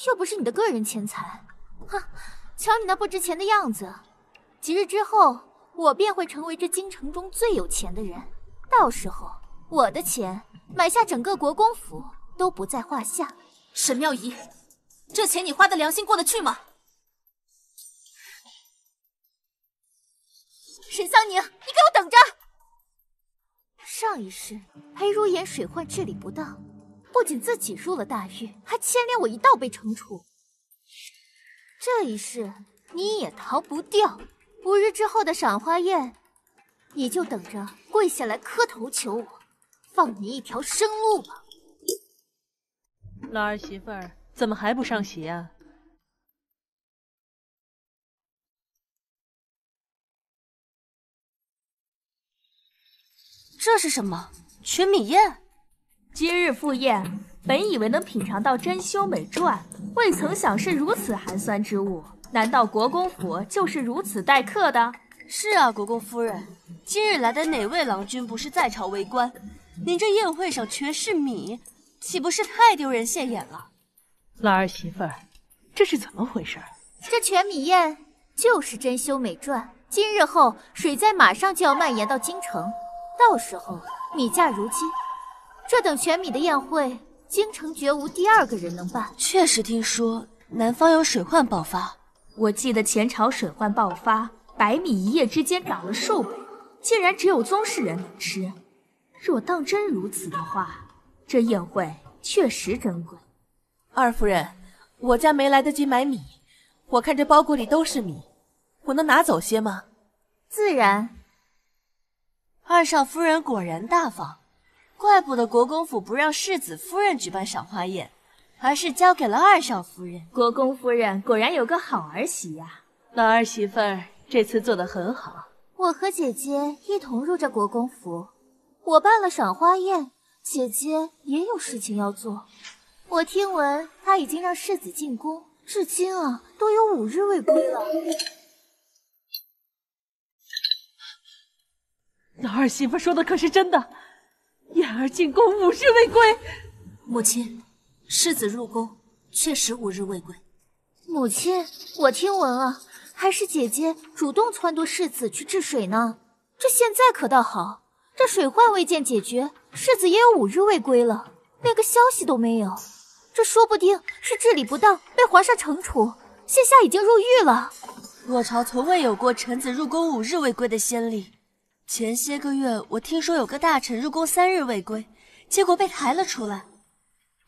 又不是你的个人钱财。哼，瞧你那不值钱的样子，几日之后，我便会成为这京城中最有钱的人。到时候，我的钱买下整个国公府都不在话下。沈妙仪，这钱你花的良心过得去吗？沈桑宁，你给我等着！上一世裴如言水患治理不当，不仅自己入了大狱，还牵连我一道被惩处。这一世你也逃不掉。5日之后的赏花宴，你就等着跪下来磕头求我，放你一条生路吧。老儿媳妇儿，怎么还不上席啊？这是什么？全米宴？今日赴宴，本以为能品尝到珍馐美馔，未曾想是如此寒酸之物。难道国公府就是如此待客的？是啊，国公夫人，今日来的哪位郎君不是在朝为官？您这宴会上全是米，岂不是太丢人现眼了？老儿媳妇儿，这是怎么回事？这全米宴就是珍馐美馔，今日后水灾马上就要蔓延到京城，到时候米价如金，这等全米的宴会，京城绝无第2个人能办。确实听说南方有水患爆发，我记得前朝水患爆发，白米一夜之间涨了数倍，竟然只有宗室人能吃。若当真如此的话，这宴会确实珍贵。二夫人，我家没来得及买米，我看这包裹里都是米，我能拿走些吗？自然。二少夫人果然大方，怪不得国公府不让世子夫人举办赏花宴，而是交给了二少夫人。国公夫人果然有个好儿媳呀！老儿媳妇儿这次做得很好。我和姐姐一同入这国公府，我办了赏花宴，姐姐也有事情要做。我听闻她已经让世子进宫，至今啊都有5日未归了。老儿媳妇说的可是真的？燕儿进宫5日未归？母亲，世子入宫确实5日未归。母亲，我听闻啊，还是姐姐主动撺掇世子去治水呢。这现在可倒好，这水患未见解决，世子也有5日未归了，连个消息都没有。这说不定是治理不当被皇上惩处，现下已经入狱了。我朝从未有过臣子入宫5日未归的先例。前些个月我听说有个大臣入宫3日未归，结果被抬了出来。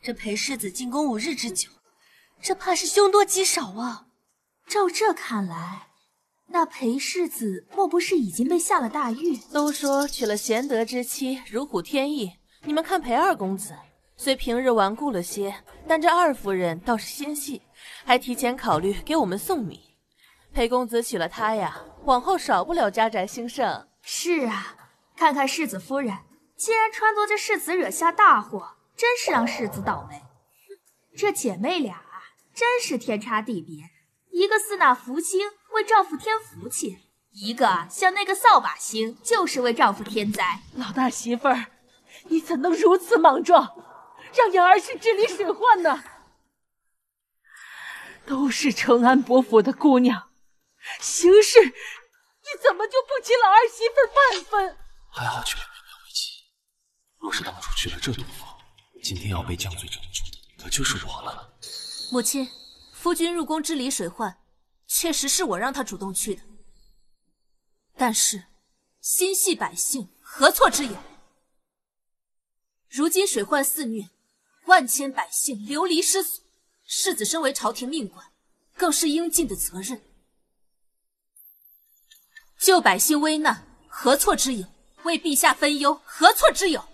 这裴世子进宫5日之久，这怕是凶多吉少啊。照这看来，那裴世子莫不是已经被下了大狱？都说娶了贤德之妻，如虎添翼。你们看裴二公子，虽平日顽固了些，但这二夫人倒是心细，还提前考虑给我们送米。裴公子娶了她呀，往后少不了家宅兴盛。是啊，看看世子夫人，竟然撺掇着世子惹下大祸，真是让世子倒霉。这姐妹俩啊，真是天差地别。一个似那福星为丈夫添福气，一个像那个扫把星就是为丈夫添灾。老大媳妇儿，你怎能如此莽撞，让燕儿去治理水患呢？都是承安伯府的姑娘，行事你怎么就不起老儿媳妇半分？还好去了苗苗为妻，若是当初去了这毒妇，今天要被降罪惩处的可就是我了。母亲，夫君入宫治理水患，确实是我让他主动去的。但是，心系百姓，何错之有？如今水患肆虐，万千百姓流离失所，世子身为朝廷命官，更是应尽的责任。救百姓危难，何错之有？为陛下分忧，何错之有？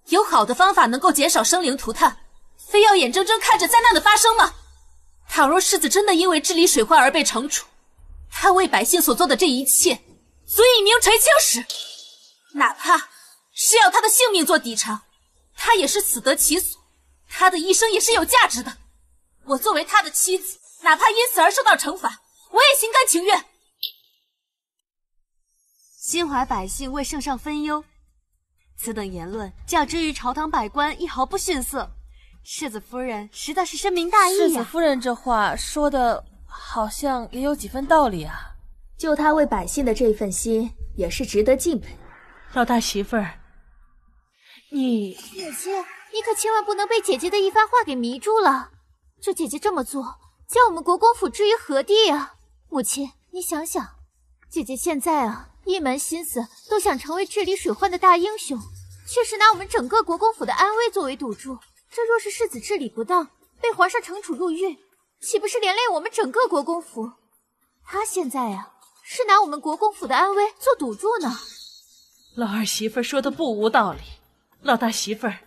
有好的方法能够减少生灵涂炭，非要眼睁睁看着灾难的发生吗？倘若世子真的因为治理水患而被惩处，他为百姓所做的这一切，足以名垂青史。哪怕是要他的性命做抵偿，他也是死得其所，他的一生也是有价值的。我作为他的妻子，哪怕因此而受到惩罚，我也心甘情愿。心怀百姓，为圣上分忧，此等言论较之于朝堂百官一毫不逊色。世子夫人实在是深明大义呀。世子夫人这话说的好像也有几分道理啊。就她为百姓的这份心，也是值得敬佩。老大媳妇儿，姐姐，你可千万不能被姐姐的一番话给迷住了。这姐姐这么做，将我们国公府置于何地啊？母亲，你想想，姐姐现在一门心思都想成为治理水患的大英雄，却是拿我们整个国公府的安危作为赌注。这若是世子治理不当，被皇上惩处入狱，岂不是连累我们整个国公府？他现在是拿我们国公府的安危做赌注呢。老二媳妇儿说的不无道理。老大媳妇儿，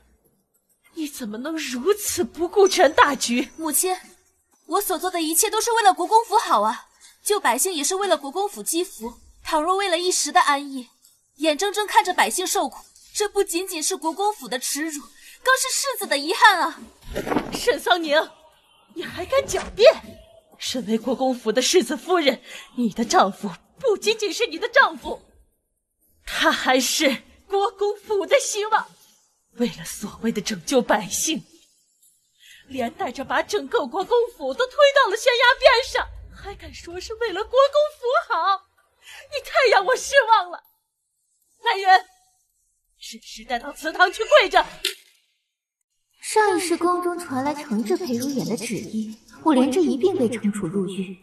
你怎么能如此不顾全大局？母亲，我所做的一切都是为了国公府好啊，救百姓也是为了国公府积福。倘若为了一时的安逸，眼睁睁看着百姓受苦，这不仅仅是国公府的耻辱，更是世子的遗憾啊！沈桑宁，你还敢狡辩？身为国公府的世子夫人，你的丈夫不仅仅是你的丈夫，他还是国公府的希望。为了所谓的拯救百姓，连带着把整个国公府都推到了悬崖边上，还敢说是为了国公府好？你太让我失望了。来人，是时带到祠堂去跪着。上一世宫中传来惩治裴如眼的旨意，我连着一并被惩处入狱。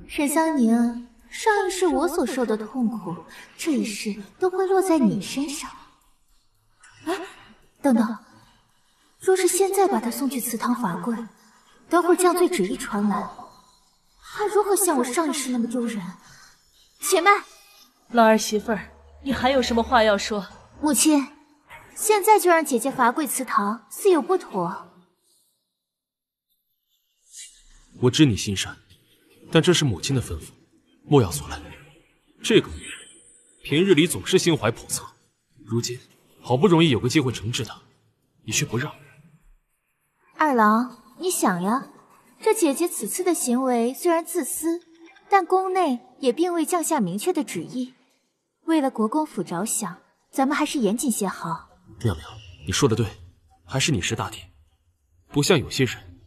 沈桑宁，上一世我所受的痛苦，这一世都会落在你身上。等等，若是现在把他送去祠堂罚跪，等会儿降罪旨意传来，还如何像我上一世那么丢人？且慢，老二媳妇儿，你还有什么话要说？母亲，现在就让姐姐罚跪祠堂，似有不妥。我知你心善，但这是母亲的吩咐，莫要阻拦。这个女人，平日里总是心怀叵测，如今好不容易有个机会惩治她，你却不让。二郎，你想呀，这姐姐此次的行为虽然自私，但宫内也并未降下明确的旨意。为了国公府着想，咱们还是严谨些好。亮亮，你说的对，还是你识大体，不像有些人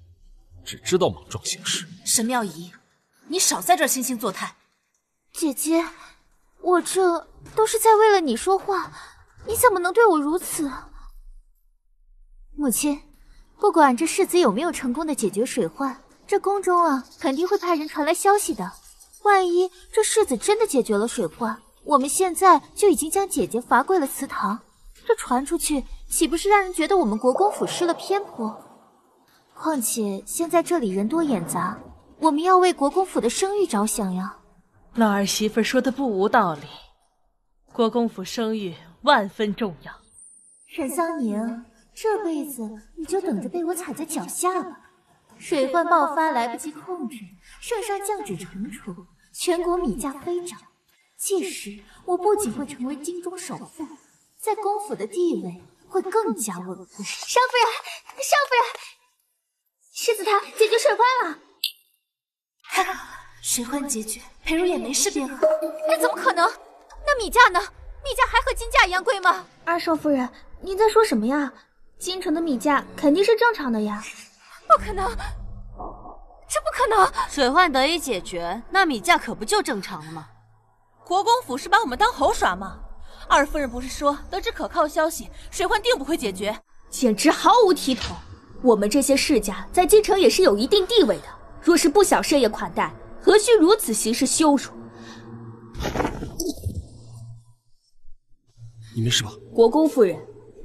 只知道莽撞行事。沈妙仪，你少在这儿惺惺作态。姐姐，我这都是在为了你说话，你怎么能对我如此？母亲，不管这世子有没有成功的解决水患，这宫中肯定会派人传来消息的。万一这世子真的解决了水患，我们现在就已经将姐姐罚跪了祠堂，这传出去，岂不是让人觉得我们国公府失了偏颇？况且现在这里人多眼杂，我们要为国公府的声誉着想呀。老二媳妇说的不无道理，国公府声誉万分重要。沈桑宁，这辈子你就等着被我踩在脚下吧。水患爆发来不及控制，圣上降旨惩处，全国米价飞涨。届时我不仅会成为京中首富，在公府的地位会更加稳固。少夫人，少夫人，世子他解决水患了。太好了，水患解决，裴如也没事变好。那怎么可能？那米价呢？米价还和金价一样贵吗？二少夫人，你在说什么呀？京城的米价肯定是正常的呀。不可能，这不可能！水患得以解决，那米价可不就正常了吗？国公府是把我们当猴耍吗？二夫人不是说得知可靠消息，水患定不会解决？简直毫无体统！我们这些世家在京城也是有一定地位的，若是不想设宴款待，何须如此行事羞辱？你没事吧？国公夫人，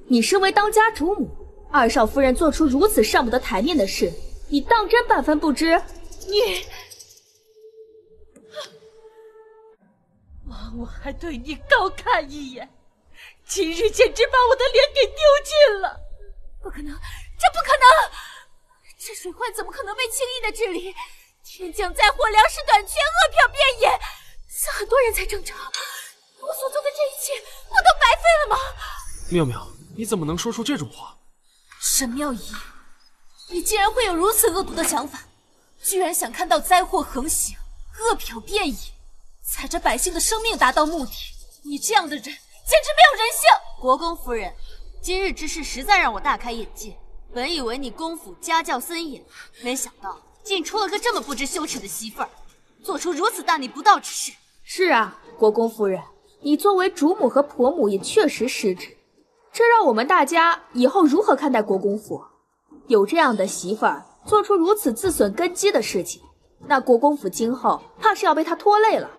你身为当家主母，二少夫人做出如此上不得台面的事，你当真半分不知？你，我还对你高看一眼，今日简直把我的脸给丢尽了！不可能，这不可能！这水患怎么可能被轻易的治理？天降灾祸，粮食短缺，饿殍遍野，死很多人才正常。我所做的这一切，我都白费了吗？妙妙，你怎么能说出这种话？沈妙仪，你竟然会有如此恶毒的想法，居然想看到灾祸横行，恶殍遍野，踩着百姓的生命达到目的。你这样的人简直没有人性！国公夫人，今日之事实在让我大开眼界。本以为你公府家教森严，没想到竟出了个这么不知羞耻的媳妇儿，做出如此大逆不道之事。是啊，国公夫人，你作为主母和婆母也确实失职，这让我们大家以后如何看待国公府？有这样的媳妇儿做出如此自损根基的事情，那国公府今后怕是要被他拖累了。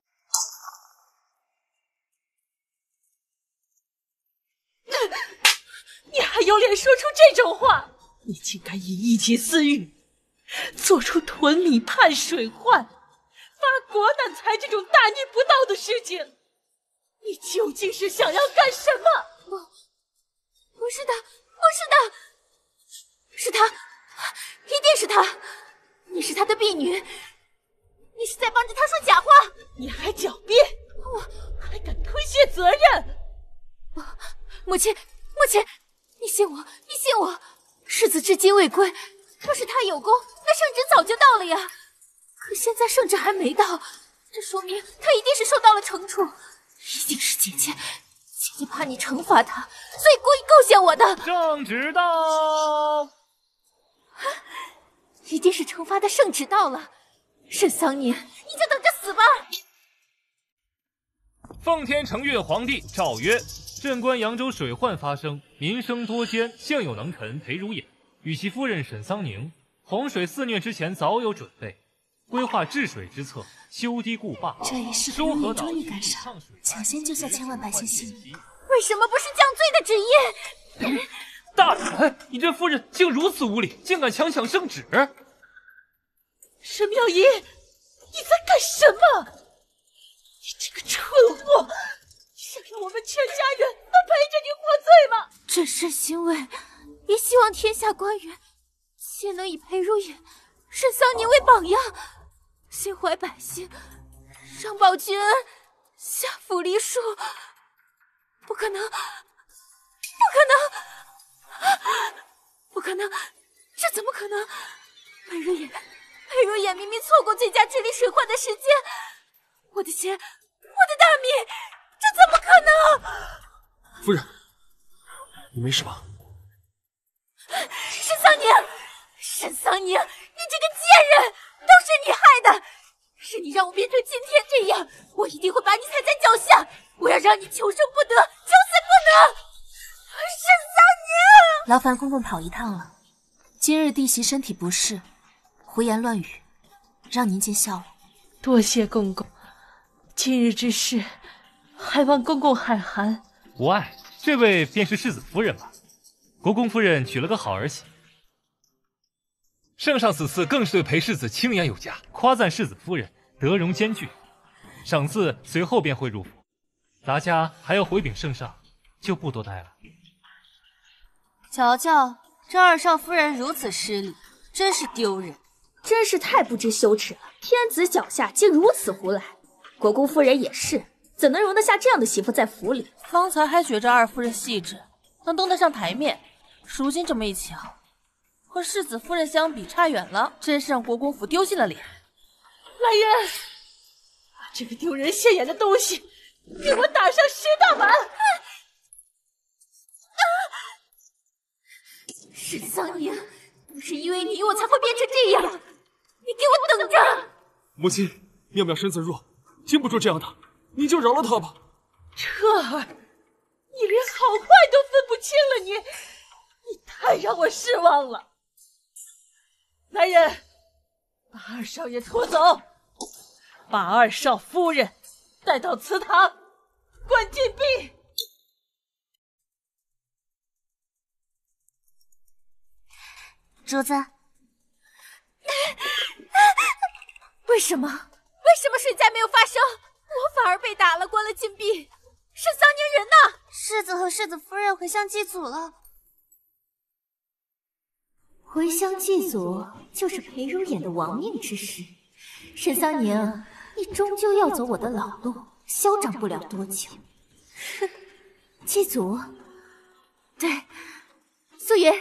你还有脸说出这种话？你竟敢以一己私欲，做出囤米盼水患、发国难财这种大逆不道的事情，你究竟是想要干什么？不是的，不是的，是他，一定是他！你是他的婢女，你是在帮着他说假话！你还狡辩，我还敢推卸责任！母亲，母亲，你信我，你信我！世子至今未归，若是他有功，那圣旨早就到了呀。可现在圣旨还没到，这说明他一定是受到了惩处，一定是姐姐怕你惩罚他，所以故意构陷我的。圣旨到，一定是惩罚的圣旨到了。沈桑年，你就等着死吧！奉天承运皇帝诏曰：镇关扬州水患发生，民生多艰，幸有能臣裴如也与其夫人沈桑宁，洪水肆虐之前早有准备，规划治水之策，修堤固坝，这一世裴如也终于赶上，抢先救下千万百姓性命。为什么不是降罪的旨意？大胆！你这夫人竟如此无礼，竟敢强抢圣旨！沈妙仪，你在干什么？你这个蠢货！你想让我们全家人都陪着你获罪吗？朕慎行为，也希望天下官员皆能以裴如也、沈桑宁为榜样，心怀百姓，上报君恩，下抚黎庶。不可能，不可能，不可能！这怎么可能？裴如也明明错过最佳治理水患的时间，我的钱，我的大米，这怎么可能？夫人，你没事吧？沈桑宁，沈桑宁，你这个贱人，都是你害的，是你让我变成今天这样，我一定会把你踩在脚下，我要让你求生不得，求死不能！沈桑宁，劳烦公公跑一趟了，今日弟媳身体不适，胡言乱语，让您见笑了。多谢公公，今日之事，还望公公海涵。无碍，这位便是世子夫人吧？国公夫人娶了个好儿媳。圣上此次更是对裴世子轻言有加，夸赞世子夫人德容兼具，赏赐随后便会入府。咱家还要回禀圣上，就不多待了。瞧瞧，这二少夫人如此失礼，真是丢人，真是太不知羞耻了！天子脚下竟如此胡来，国公夫人也是，怎能容得下这样的媳妇在府里？方才还觉着二夫人细致，能登得上台面，如今这么一瞧，和世子夫人相比差远了，真是让国公府丢尽了脸。来人，把这个丢人现眼的东西给我打上10大板！沈桑宁，不是因为你我才会变成这样，你给我等着！母亲，妙妙身子弱，经不住这样的，你就饶了她吧。彻儿，你连好坏都分不清了，你太让我失望了。来人，把二少爷拖走，把二少夫人带到祠堂，关禁闭。主子，为什么水灾没有发生，我反而被打了，关了禁闭？沈桑宁人呢？世子和世子夫人回乡祭祖了。回乡祭祖就是裴如眼的亡命之时。沈桑宁，你终究要走我的老路，嚣张不了多久。哼，祭祖，对，素颜，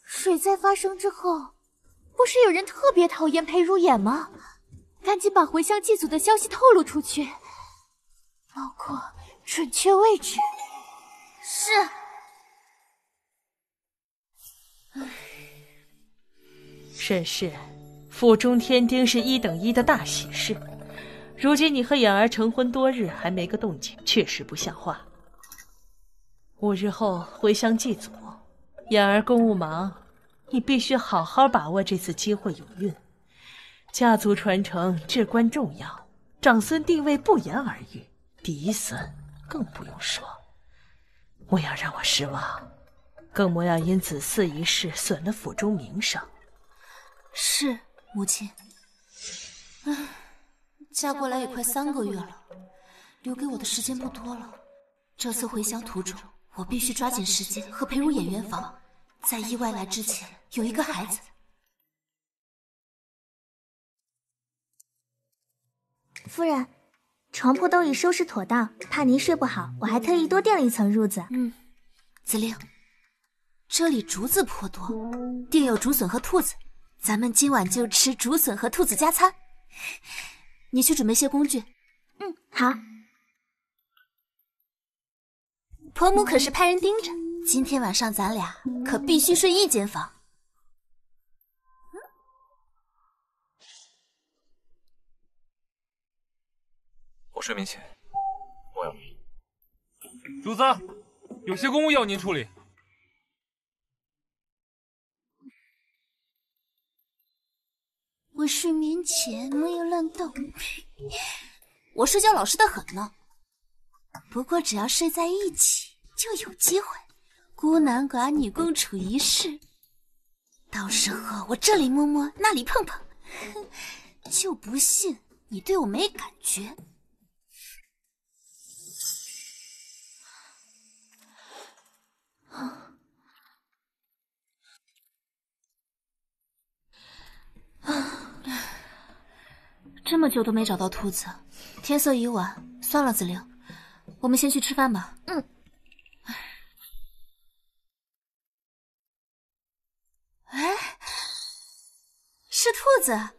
水灾发生之后，不是有人特别讨厌裴如眼吗？赶紧把回乡祭祖的消息透露出去，包括准确位置。是。沈氏，府中添丁是1等1的大喜事，如今你和眼儿成婚多日还没个动静，确实不像话。5日后回乡祭祖，眼儿公务忙，你必须好好把握这次机会有孕。家族传承至关重要，长孙地位不言而喻，嫡孙更不用说。莫要让我失望，更莫要因子嗣一事损了府中名声。是，母亲。唉，嫁过来也快3个月了，留给我的时间不多了。这次回乡途中，我必须抓紧时间和裴如眼圆房，在意外来之前有一个孩子。夫人，床铺都已收拾妥当，怕您睡不好，我还特意多垫了一层褥子。子令，这里竹子颇多，定有竹笋和兔子。咱们今晚就吃竹笋和兔子加餐。你去准备些工具。好。婆母可是派人盯着，今天晚上咱俩可必须睡一间房。我睡眠前，我要主子，有些公务要您处理。我睡眠前没有乱动，我睡觉老实得很呢。不过只要睡在一起，就有机会孤男寡女共处一室。到时候我这里摸摸，那里碰碰，就不信你对我没感觉。这么久都没找到兔子，天色已晚，算了，子令，我们先去吃饭吧。哎，是兔子，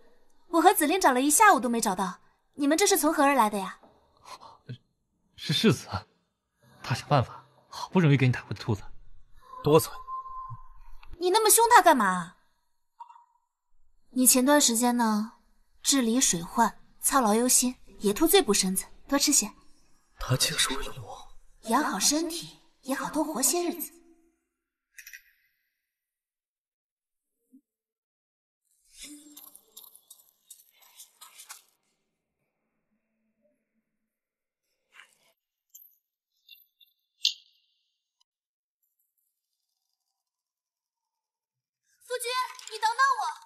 我和子令找了一下午都没找到，你们这是从何而来的呀？是世子，他想办法，好不容易给你打回的兔子。多嘴！你那么凶他干嘛？你前段时间呢，治理水患，操劳忧心，野兔最补身子，多吃些。他竟是为了我，养好身体也好多活些日子。夫君，你等等我。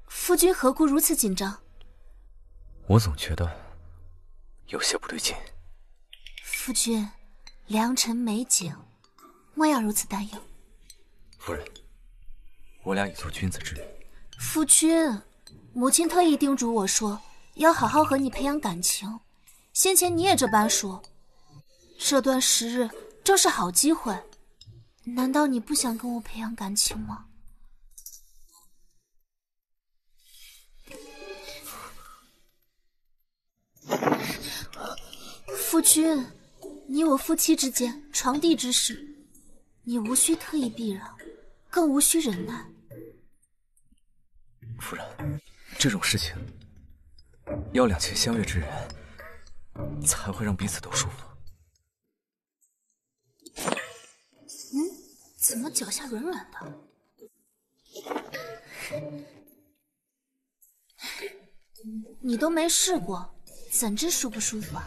夫君何故如此紧张？我总觉得有些不对劲。夫君，良辰美景，莫要如此担忧。夫人，我俩已做君子之礼。夫君，母亲特意叮嘱我说，要好好和你培养感情。先前你也这般说，这段时日正是好机会。难道你不想跟我培养感情吗？夫君，你我夫妻之间床地之事，你无需特意避让，更无需忍耐。夫人，这种事情要两情相悦之人才会让彼此都舒服。怎么脚下软软的？你都没试过，怎知舒不舒服啊？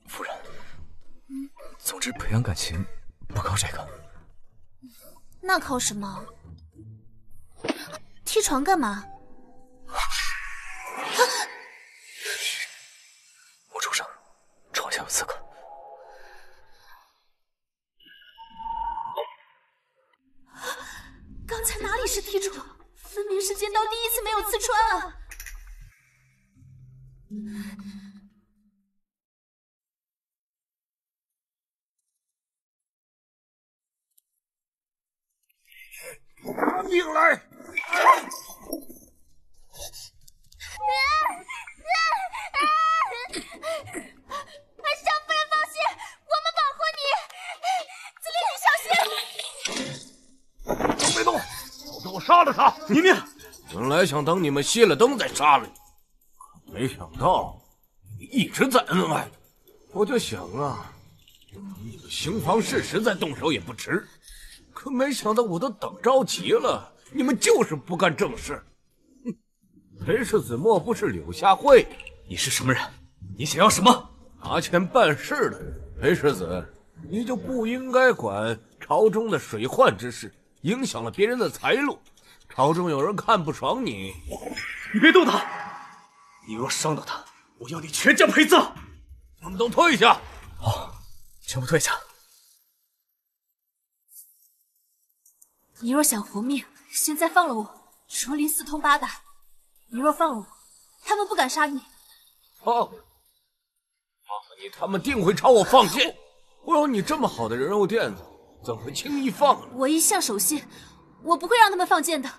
夫人，总之培养感情不靠这个。那靠什么？踢床干嘛？我住上，床下有刺客。刺穿啊！拿命来！少夫人放心，我们保护你。子林，你小心！都别动，否则我杀了他！宁宁，本来想等你们熄了灯再杀了你，没想到你一直在恩爱。我就想啊，等你们行房事实再动手也不迟。可没想到我都等着急了，你们就是不干正事。哼，裴世子莫不是柳下惠？你是什么人？你想要什么？拿钱办事的人。裴世子，你就不应该管朝中的水患之事，影响了别人的财路。朝中有人看不爽你，你别动他！你若伤到他，我要你全家陪葬！他们都退下！好，全部退下。你若想活命，现在放了我，竹林四通八达。你若放了我，他们不敢杀你。放了你，他们定会朝我放箭。我有你这么好的人肉垫子，怎会轻易放了？我一向守信，我不会让他们放箭的。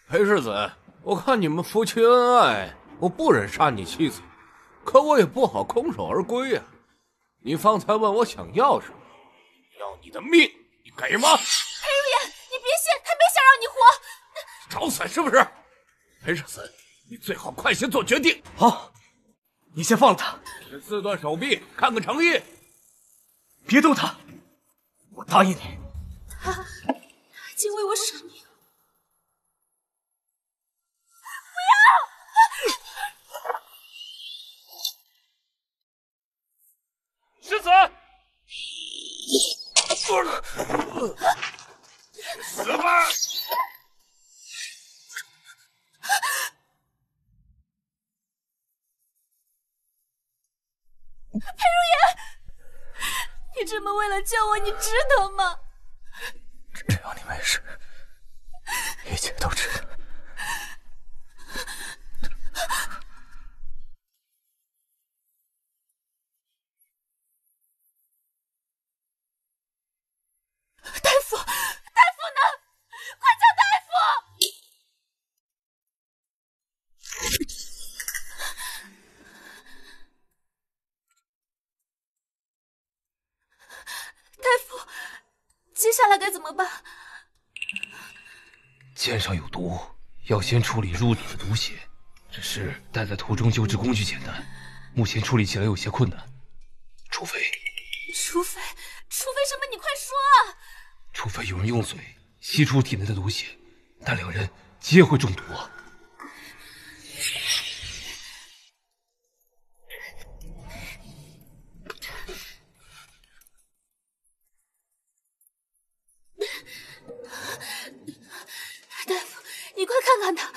裴世子，我看你们夫妻恩爱，我不忍杀你妻子，可我也不好空手而归呀。你方才问我想要什么，要你的命，你给吗？裴如言，你别信，他没想让你活。找死是不是？裴世子，你最好快些做决定。好，你先放了他，自断手臂，看个诚意。别动他，我答应你。他竟为我舍命。世子，死吧！裴如言，你这么为了救我，你值得吗？只要你没事，一切都值得。大夫，大夫呢？快叫大夫！大夫，接下来该怎么办？剑上有毒，要先处理入体的毒血。只是带在途中救治工具简单，目前处理起来有些困难。除非什么？你快说啊！除非有人用嘴吸出体内的毒血，但两人皆会中毒。大夫，你快看看他。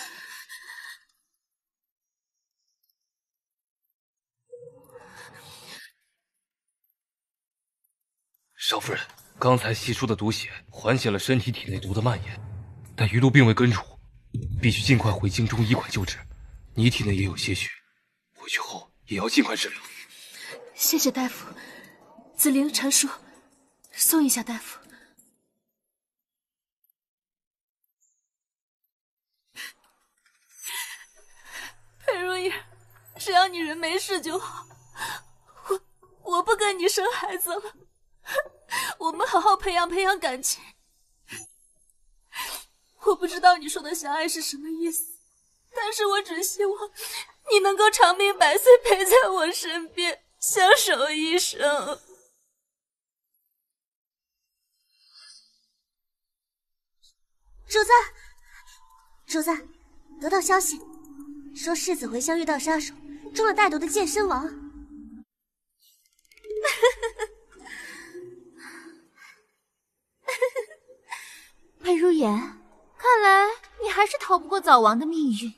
少夫人，刚才吸出的毒血缓解了身体体内毒的蔓延，但余毒并未根除，必须尽快回京中医馆救治。你体内也有些血，回去后也要尽快治疗。谢谢大夫。子玲、陈叔，送一下大夫。裴如意，只要你人没事就好。我不跟你生孩子了。我们好好培养感情。我不知道你说的相爱是什么意思，但是我只希望你能够长命百岁陪在我身边，相守一生。主子，得到消息，说世子回乡遇到杀手，中了带毒的剑身亡。裴如言，看来你还是逃不过早亡的命运。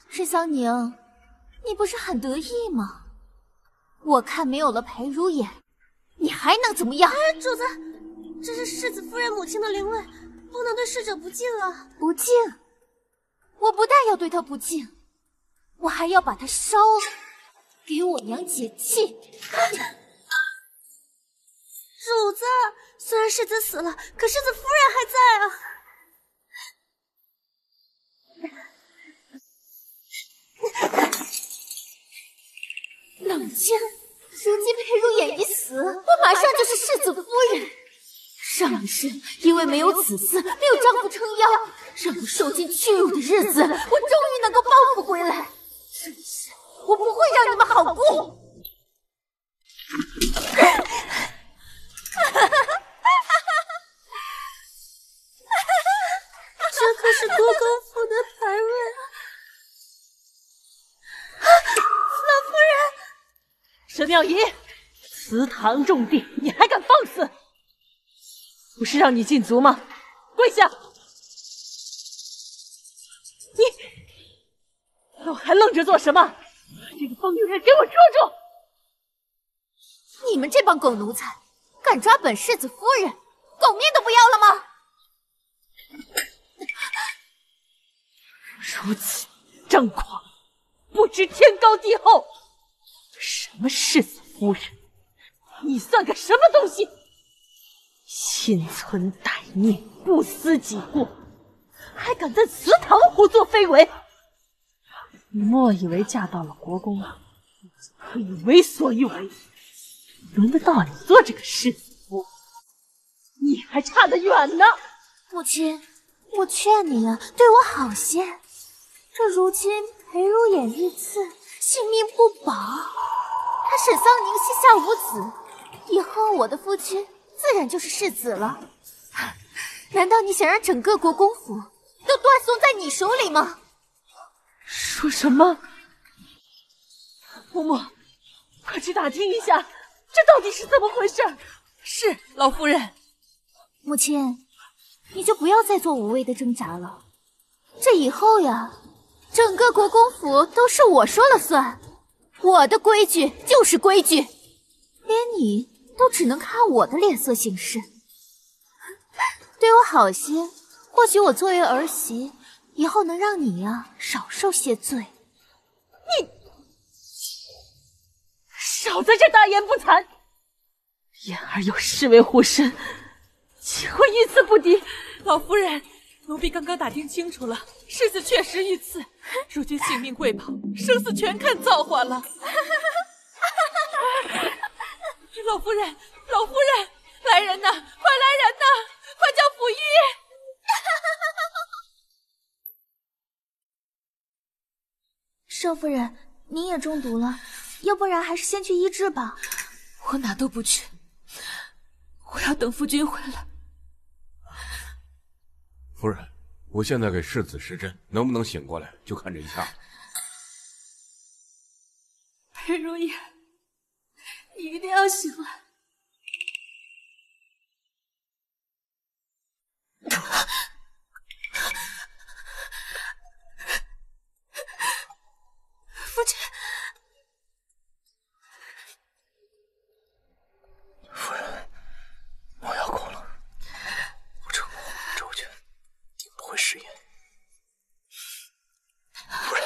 沈桑宁，你不是很得意吗？我看没有了裴如言，你还还能怎么样？主子，这是世子夫人母亲的灵位，不能对逝者不敬啊！不敬？我不但要对她不敬，我还要把她烧了，给我娘解气。主子，虽然世子死了，可世子夫人还在啊！冷静，如今裴如眼一死，我马上就是世子夫人。上一世因为没有子嗣，没有丈夫撑腰，让我受尽屈辱的日子，我终于能够报复归来。这一世我不会让你们好过。这可是多高府的牌位啊！老夫人，佘妙仪，祠堂重地，你还敢放肆？不是让你禁足吗？跪下！你还愣着做什么？这个疯女人，给我捉住！你们这帮狗奴才，敢抓本世子夫人，狗命都不要了吗？如此张狂，不知天高地厚。什么世子夫人？你算个什么东西？心存歹念，不思己过，还敢在祠堂胡作非为！你莫以为嫁到了国公府，可以为所欲为？轮得到你做这个世子夫？你还差得远呢！母亲，我劝你啊，对我好些。这如今裴如眼遇刺，性命不保，他沈桑宁膝下无子，以后我的夫君自然就是世子了。难道你想让整个国公府都断送在你手里吗？说什么？嬷嬷，快去打听一下，这到底是怎么回事？是，老夫人。母亲，你就不要再做无谓的挣扎了。这以后呀，整个国公府都是我说了算，我的规矩就是规矩，连你都只能看我的脸色行事。对我好些，或许我作为儿媳，以后能让你呀少受些罪。你少在这大言不惭！言儿有侍卫护身，岂会遇刺不敌？老夫人，奴婢刚刚打听清楚了，世子确实遇刺，如今性命贵宝，生死全看造化了。老夫人，老夫人，来人呐！快来人呐！快叫府医！少夫人，您也中毒了，要不然还是先去医治吧。我哪都不去，我要等夫君回来。夫人，我现在给世子施针，能不能醒过来，就看这一下。裴如意，你一定要醒来。夫君，夫人，我要哭了。我这周全定不会食言。夫人，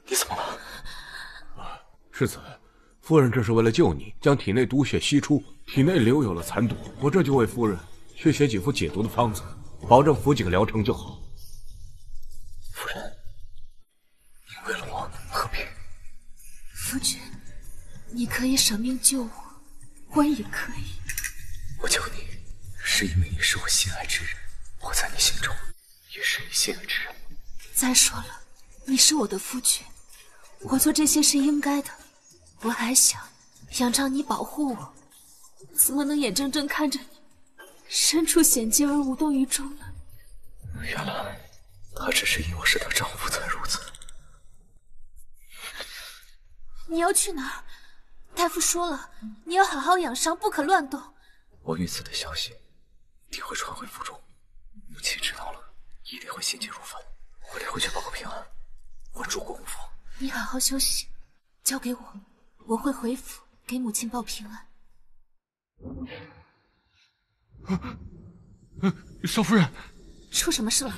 你怎么了？世子，夫人这是为了救你，将体内毒血吸出，体内留有了残毒。我这就为夫人去写几副解毒的方子，保证服几个疗程就好。夫人，你为了我何必？夫君，你可以舍命救我，我也可以。我救你，是因为你是我心爱之人，我在你心中也是你心爱之人。再说了，你是我的夫君，我做这些是应该的。我还想仰仗你保护我，怎么能眼睁睁看着你身处险境而无动于衷呢？原来她只是因我是她丈夫才如此。你要去哪儿？大夫说了，你要好好养伤，不可乱动。我遇刺的消息定会传回府中，母亲知道了，一定会心急如焚。我得回去报个平安，稳住国公府。你好好休息，交给我，我会回府给母亲报平安。少夫人，出什么事了？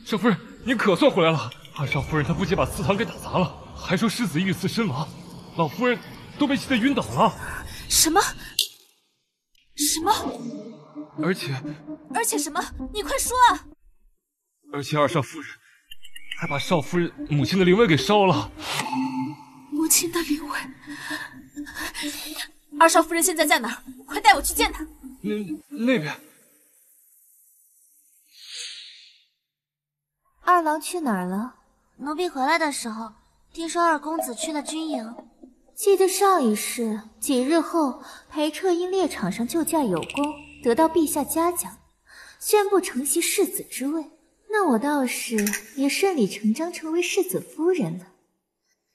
少夫人，您可算回来了。二少夫人她不仅把祠堂给打砸了，还说世子遇刺身亡，老夫人都被气得晕倒了。什么？什么？而且什么？你快说啊！而且二少夫人还把少夫人母亲的灵位给烧了。母亲的灵位？二少夫人现在在哪儿？快带我去见她。那边。二郎去哪儿了？奴婢回来的时候，听说二公子去了军营。记得上一世，几日后，裴彻因猎场上救驾有功，得到陛下嘉奖，宣布承袭世子之位。那我倒是也顺理成章成为世子夫人了。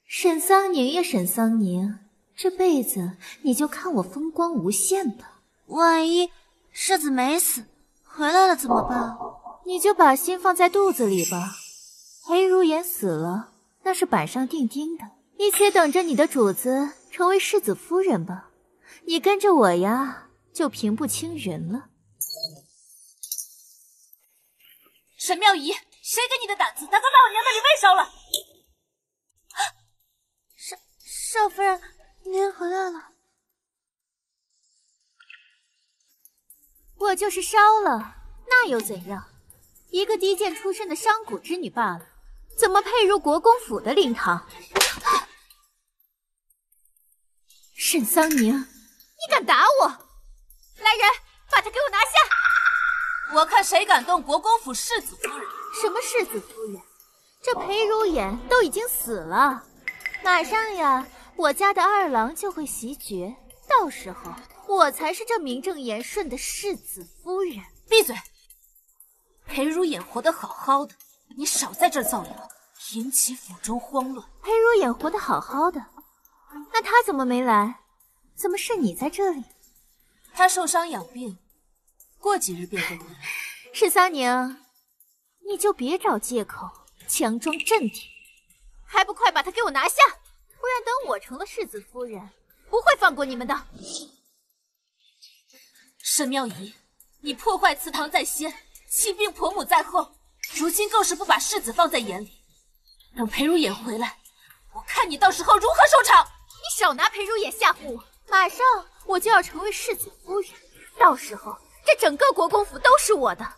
沈桑宁呀，沈桑宁，这辈子你就看我风光无限吧。万一世子没死，回来了怎么办？你就把心放在肚子里吧。裴如颜死了，那是板上钉钉的。你且等着你的主子成为世子夫人吧。你跟着我呀，就平步青云了。沈妙仪，谁给你的胆子，胆敢把我娘的灵位烧了？少夫人，您回来了。我就是烧了，那又怎样？一个低贱出身的商贾之女罢了，怎么配入国公府的灵堂？沈桑宁，你敢打我！来人，把他给我拿下！我看谁敢动国公府世子夫人？什么世子夫人？这裴如颜都已经死了，马上呀，我家的二郎就会袭爵，到时候我才是这名正言顺的世子夫人。闭嘴！裴如颜活得好好的，你少在这儿造谣，引起府中慌乱。裴如颜活得好好的，那他怎么没来？怎么是你在这里？他受伤养病，过几日便会回来。沈桑宁，你就别找借口，强装镇定，还不快把他给我拿下！不然等我成了世子夫人，不会放过你们的。沈妙仪，你破坏祠堂在先，弃病婆母在后，如今更是不把世子放在眼里。等裴如颜回来，我看你到时候如何收场！你少拿裴如颜吓唬我！马上我就要成为世子夫人，到时候这整个国公府都是我的，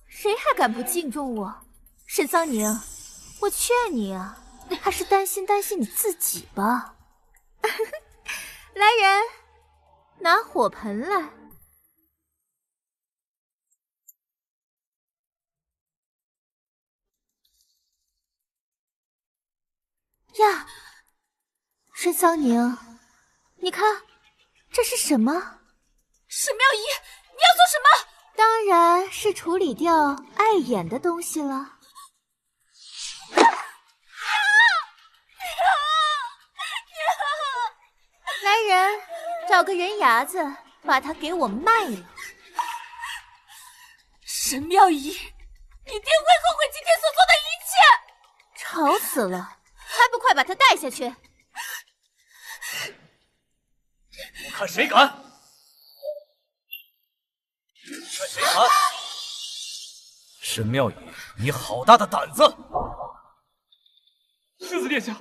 谁还敢不敬重我？沈桑宁，我劝你啊，还是担心你自己吧。来人，拿火盆来。呀，沈桑宁，你看这是什么？沈妙仪，你要做什么？当然是处理掉碍眼的东西了。来人，找个人牙子把它给我卖了。沈妙仪，你定会后悔今天所做的一切。吵死了，还不快把他带下去！我看谁敢！看谁敢！沈妙仪，你好大的胆子！世子殿下，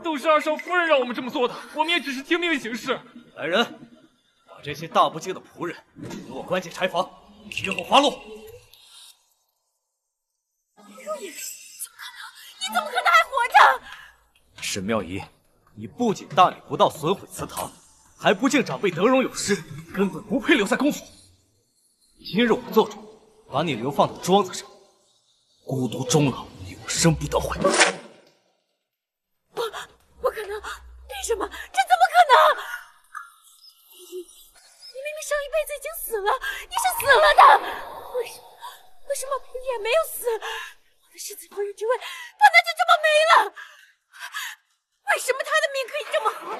都是二少夫人让我们这么做的，我们也只是听命行事。来人，把这些大不敬的仆人给我关进柴房，绝后发落。如也，怎么可能？你怎么可能还活着？沈妙仪，你不仅大逆不道，损毁祠堂，还不敬长辈得荣有失，根本不配留在公府。今日我做主，把你流放到庄子上，孤独终老，永生不得悔。不可能！为什么？这怎么可能？你明明上一辈子已经死了，你是死了的，为什么裴如颜没有死？我的世子夫人之位，他就这么没了？为什么他的命可以这么好？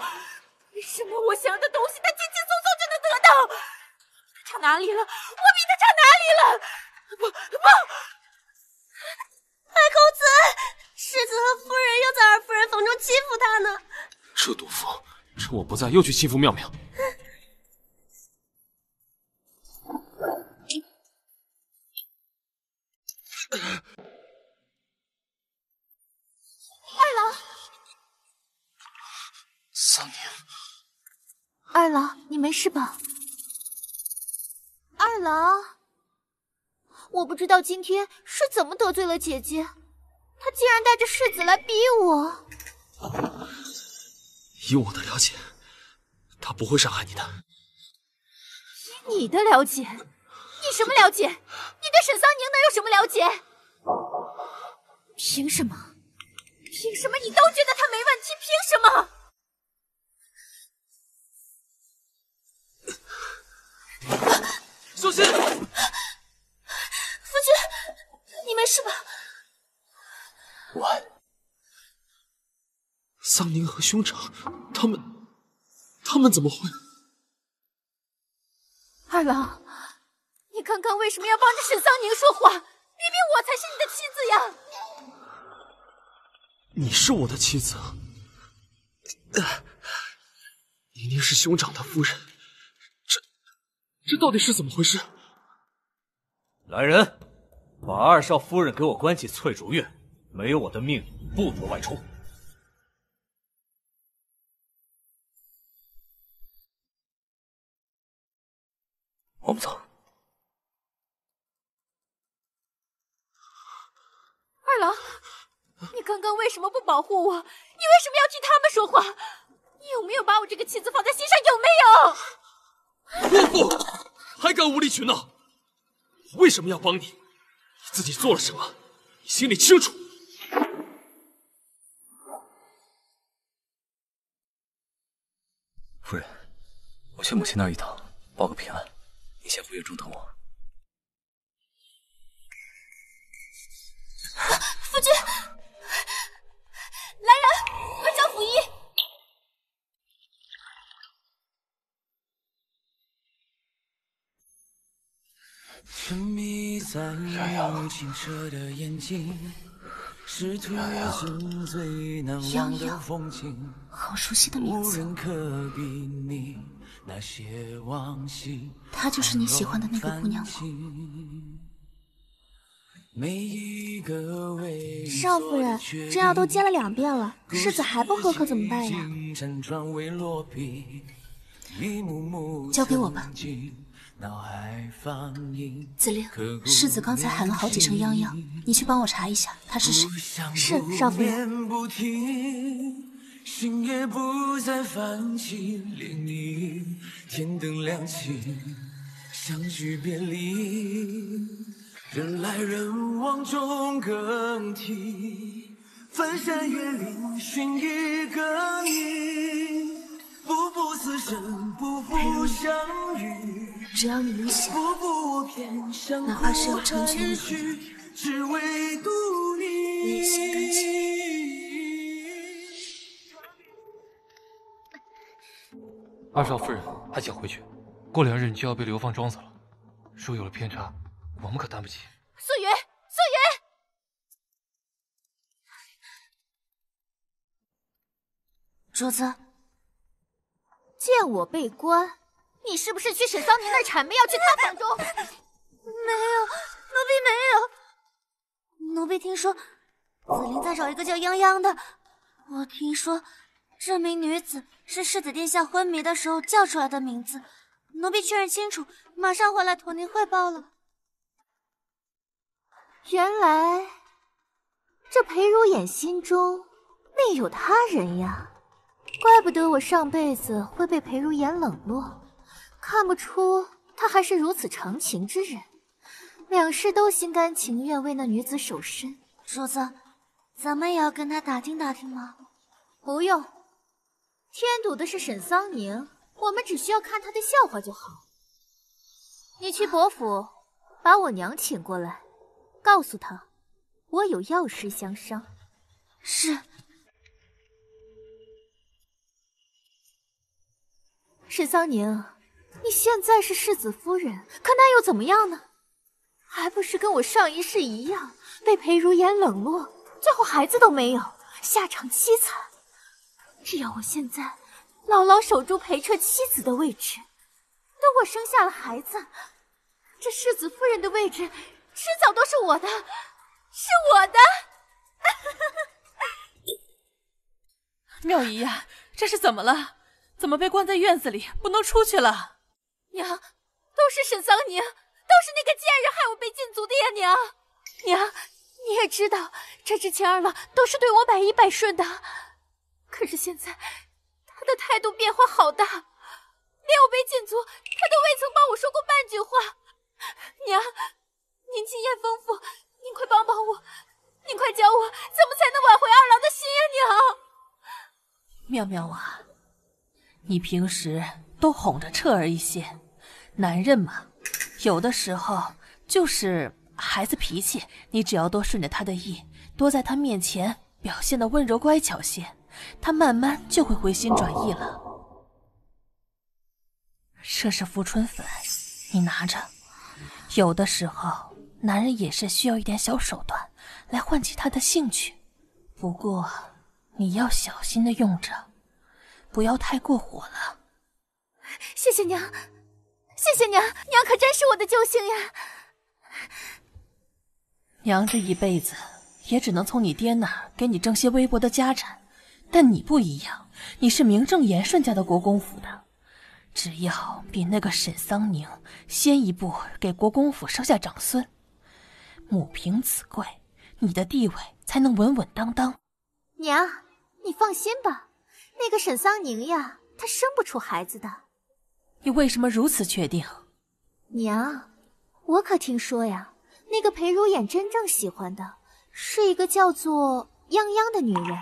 为什么我想要的东西他轻轻松松就能得到？他差哪里了？我比他差哪里了？不！二公子，世子和夫人又在二夫人房中欺负他呢。这毒妇趁我不在又去欺负妙妙。没事吧？二郎，我不知道今天是怎么得罪了姐姐，她竟然带着世子来逼我。以我的了解，他不会伤害你的。以你的了解，你什么了解？你对沈桑宁能有什么了解？凭什么？凭什么你都觉得他没问题？凭什么？小心！夫君，你没事吧？我。桑宁和兄长，他们怎么会？二郎，你刚刚为什么要帮着沈桑宁说话？明明我才是你的妻子呀！你是我的妻子，宁宁是兄长的夫人，这到底是怎么回事？来人，把二少夫人给我关进翠竹院，没有我的命令，不得外出。我们走。二郎，你刚刚为什么不保护我？你为什么要替他们说话？你有没有把我这个妻子放在心上？有没有？泼妇，还敢无理取闹！我为什么要帮你？你自己做了什么？你心里清楚。夫人，我去母亲那儿一趟，报个平安。你先回院中等我。夫君，来人，快叫府医！沉迷在你清澈的眼睛，是途中最难忘的风景。好熟悉的名字。她就是你喜欢的那个姑娘吗？少夫人，这药都煎了2遍了，世子还不喝可怎么办呀？交给我吧。子令，世子刚才喊了好几声泱泱，你去帮我查一下他是谁。是，少夫人。心也不再泛起涟漪，天灯亮起，相聚别离，人来人往中更替，翻山越岭寻一个你，步步死生，步步相遇。只要你离想，哪怕是要成全你，只为独你，我也心甘情愿。二少夫人，还请回去，过2日你就要被流放庄子了。若有了偏差，我们可担不起。素云，素云！主子，见我被关，你是不是去沈桑宁那儿谄媚，要去他房中？没有，奴婢没有。奴婢听说子陵在找一个叫泱泱的，我听说这名女子是世子殿下昏迷的时候叫出来的名字。奴婢确认清楚，马上回来同您汇报了。原来这裴如眼心中另有他人呀，怪不得我上辈子会被裴如眼冷落，看不出他还是如此长情之人。两世都心甘情愿为那女子守身。主子，咱们也要跟他打听打听吗？不用，添堵的是沈桑宁，我们只需要看他的笑话就好。你去伯府把我娘请过来，告诉她我有要事相商。是。沈桑宁，你现在是世子夫人，可那又怎么样呢？还不是跟我上一世一样，被裴如烟冷落，最后孩子都没有，下场凄惨。只要我现在牢牢守住裴彻妻子的位置，等我生下了孩子，这世子夫人的位置迟早都是我的，是我的。妙姨呀，这是怎么了？怎么被关在院子里，不能出去了？娘，都是沈桑宁，都是那个贱人害我被禁足的呀！娘，娘，你也知道，这之前二郎都是对我百依百顺的，可是现在他的态度变化好大，连我被禁足，他都未曾帮我说过半句话。娘，您经验丰富，您快帮帮我，您快教我怎么才能挽回二郎的心呀！娘，妙妙啊，你平时都哄着彻儿一些，男人嘛，有的时候就是孩子脾气，你只要多顺着他的意，多在他面前表现得温柔乖巧些，他慢慢就会回心转意了。这是扶春粉，你拿着。有的时候男人也是需要一点小手段来唤起他的兴趣，不过你要小心的用着，不要太过火了。谢谢娘，谢谢娘，娘可真是我的救星呀！娘这一辈子也只能从你爹那儿给你挣些微薄的家产，但你不一样，你是名正言顺嫁到国公府的，只要比那个沈桑宁先一步给国公府生下长孙，母凭子贵，你的地位才能稳稳当当。娘，你放心吧，那个沈桑宁呀，她生不出孩子的。你为什么如此确定？娘，我可听说呀，那个裴如眼真正喜欢的是一个叫做泱泱的女人，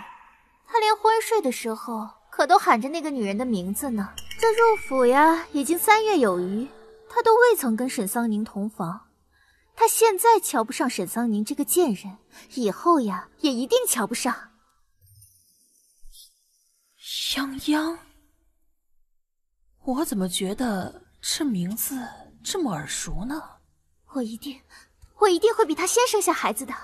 她连昏睡的时候可都喊着那个女人的名字呢。这入府呀，已经3月有余，她都未曾跟沈桑宁同房。她现在瞧不上沈桑宁这个贱人，以后呀，也一定瞧不上。泱泱，我怎么觉得这名字这么耳熟呢？我一定会比她先生下孩子的。